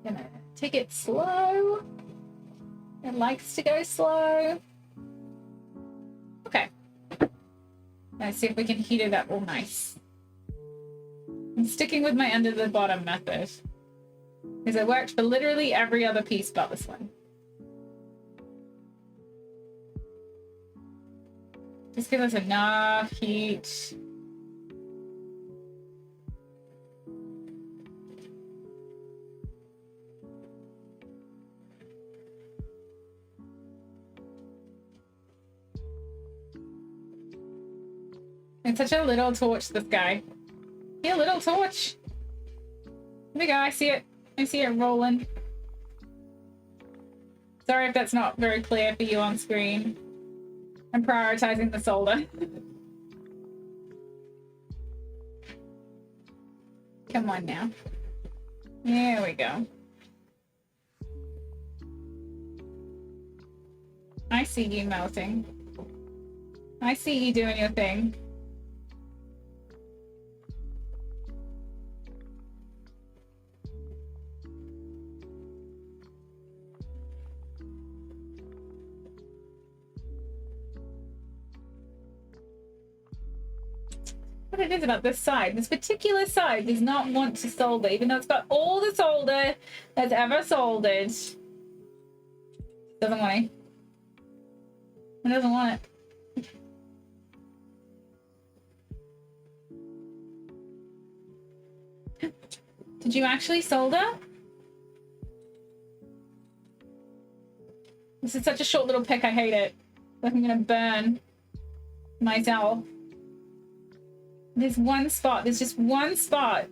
Gonna take it slow. It likes to go slow. Okay. Let's see if we can heat it up all nice. I'm sticking with my under the bottom method because it worked for literally every other piece but this one. Just give us enough heat. It's such a little torch, this guy. See a little torch? There we go, I see it. I see it rolling. Sorry if that's not very clear for you on screen. I'm prioritizing the solder. Come on now. There we go. I see you melting. I see you doing your thing. What it is about this side, this particular side does not want to solder, even though it's got all the solder that's ever soldered. Doesn't want it. It doesn't want it. Did you actually solder? This is such a short little pick, I hate it. Like I'm gonna burn myself. There's one spot. There's just one spot.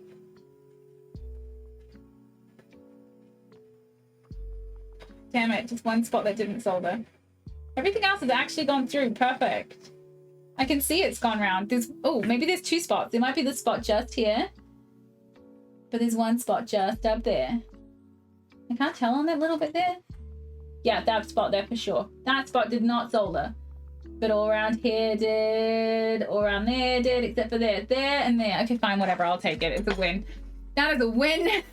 Damn it, just one spot that didn't solder. Everything else has actually gone through perfect. I can see it's gone round. There's, oh, maybe there's two spots. There might be the spot just here. But there's one spot just up there. I can't tell on that little bit there. Yeah, that spot there for sure. That spot did not solder. But all around here did, all around there did, except for there, and there. Okay, fine, whatever, I'll take it. It's a win. That is a win.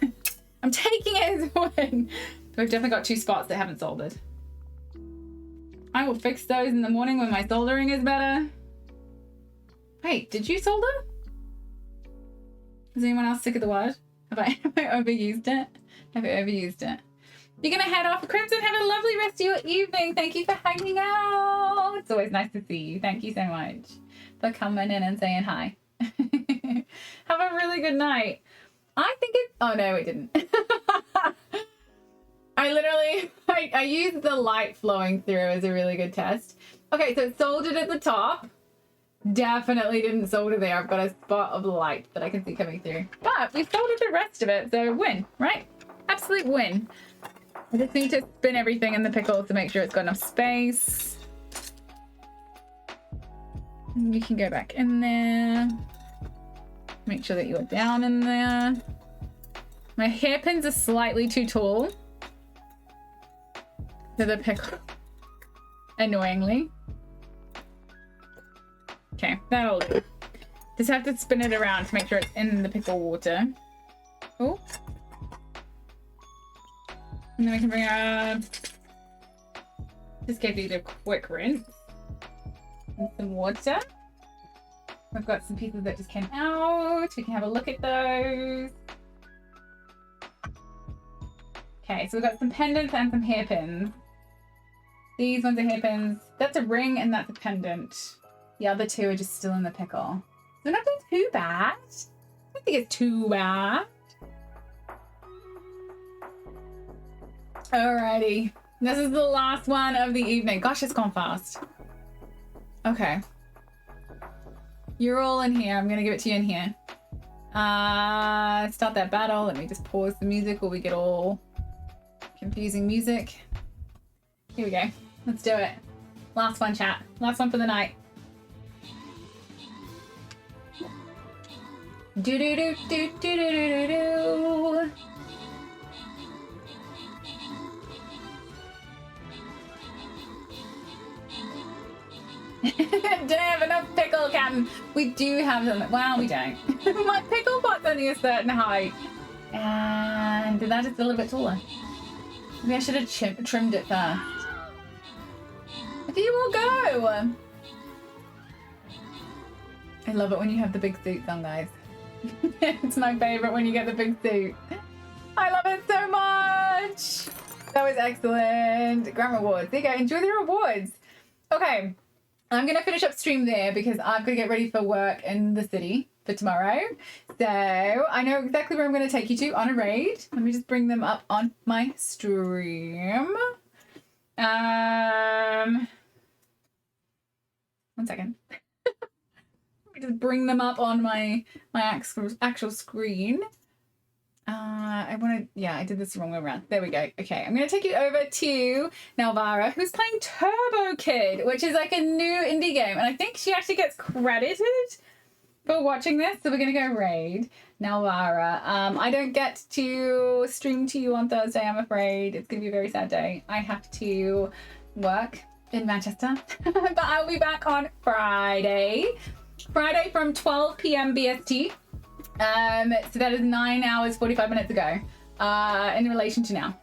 I'm taking it as a win. We've definitely got two spots that haven't soldered. I will fix those in the morning when my soldering is better. Wait, did you solder? Is anyone else sick of the word? Have I overused it? Have I overused it? You're going to head off. Crimson, have a lovely rest of your evening. Thank you for hanging out. It's always nice to see you. Thank you so much for coming in and saying hi. Have a really good night. I think it... Oh, no, it didn't. I used the light flowing through as a really good test. Okay, so it's soldered at the top. Definitely didn't solder there. I've got a spot of light that I can see coming through. But we soldered the rest of it, so win, right? Absolute win. I just need to spin everything in the pickle to make sure it's got enough space. And you can go back in there. Make sure that you're down in there. My hairpins are slightly too tall for the pickle, annoyingly. Okay, that'll do. Just have to spin it around to make sure it's in the pickle water. Oh. And then we can bring up, just give these a quick rinse. And some water. We've got some pieces that just came out. We can have a look at those. Okay, so we've got some pendants and some hairpins. These ones are hairpins. That's a ring and that's a pendant. The other two are just still in the pickle. They're not doing too bad. I don't think it's too bad. Alrighty. This is the last one of the evening. Gosh, it's gone fast. Okay. You're all in here. I'm going to give it to you in here. Start that battle. Let me just pause the music while we get all confusing music. Here we go. Let's do it. Last one, chat. Last one for the night. Do do do do do do do do. Don't have enough pickle, Captain. We do have them. Well, we don't. My pickle pot's only a certain height. And that is a little bit taller. Maybe I should have trimmed it first. There you all go. I love it when you have the big suits on, guys. It's my favorite when you get the big suit. I love it so much. That was excellent. Grand rewards. There you go. Enjoy the rewards. Okay. I'm going to finish up stream there because I've got to get ready for work in the city for tomorrow. So I know exactly where I'm going to take you to on a raid. Let me just bring them up on my stream. 1 second. Let me just bring them up on my actual screen. I did this the wrong way around. There we go. Okay, I'm going to take you over to Nalvara, who's playing Turbo Kid, which is like a new indie game. And I think she actually gets credited for watching this. So we're gonna go raid Nalvara. I don't get to stream to you on Thursday, I'm afraid. It's gonna be a very sad day. I have to work in Manchester, but I'll be back on Friday. Friday from 12 p.m. BST. So that is 9 hours 45 minutes ago. In relation to now.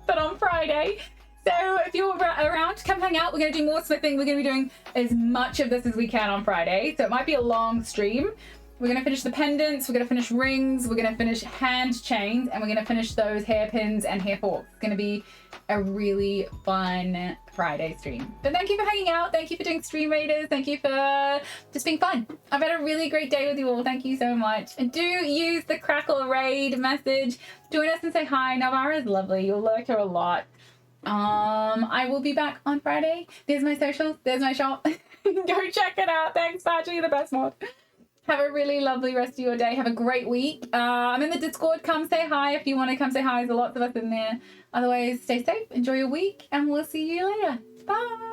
But on Friday. So if you're around, come hang out. We're going to do more smithing. We're going to be doing as much of this as we can on Friday. So it might be a long stream. We're going to finish the pendants. We're going to finish rings. We're going to finish hand chains. And we're going to finish those hairpins and hair forks. It's going to be a really fun Friday stream. But thank you for hanging out. Thank you for doing Stream Raiders. Thank you for just being fun. I've had a really great day with you all. Thank you so much. And do use the Crackle raid message. Join us and say hi. Nalvara is lovely. You'll like her a lot. I will be back on Friday. There's my socials. There's my shop. Go check it out. Thanks, Badger. You're the best mod. Have a really lovely rest of your day. Have a great week. I'm in the Discord. Come say hi if you want to come say hi. There's lots of us in there. Otherwise, stay safe. Enjoy your week. And we'll see you later. Bye.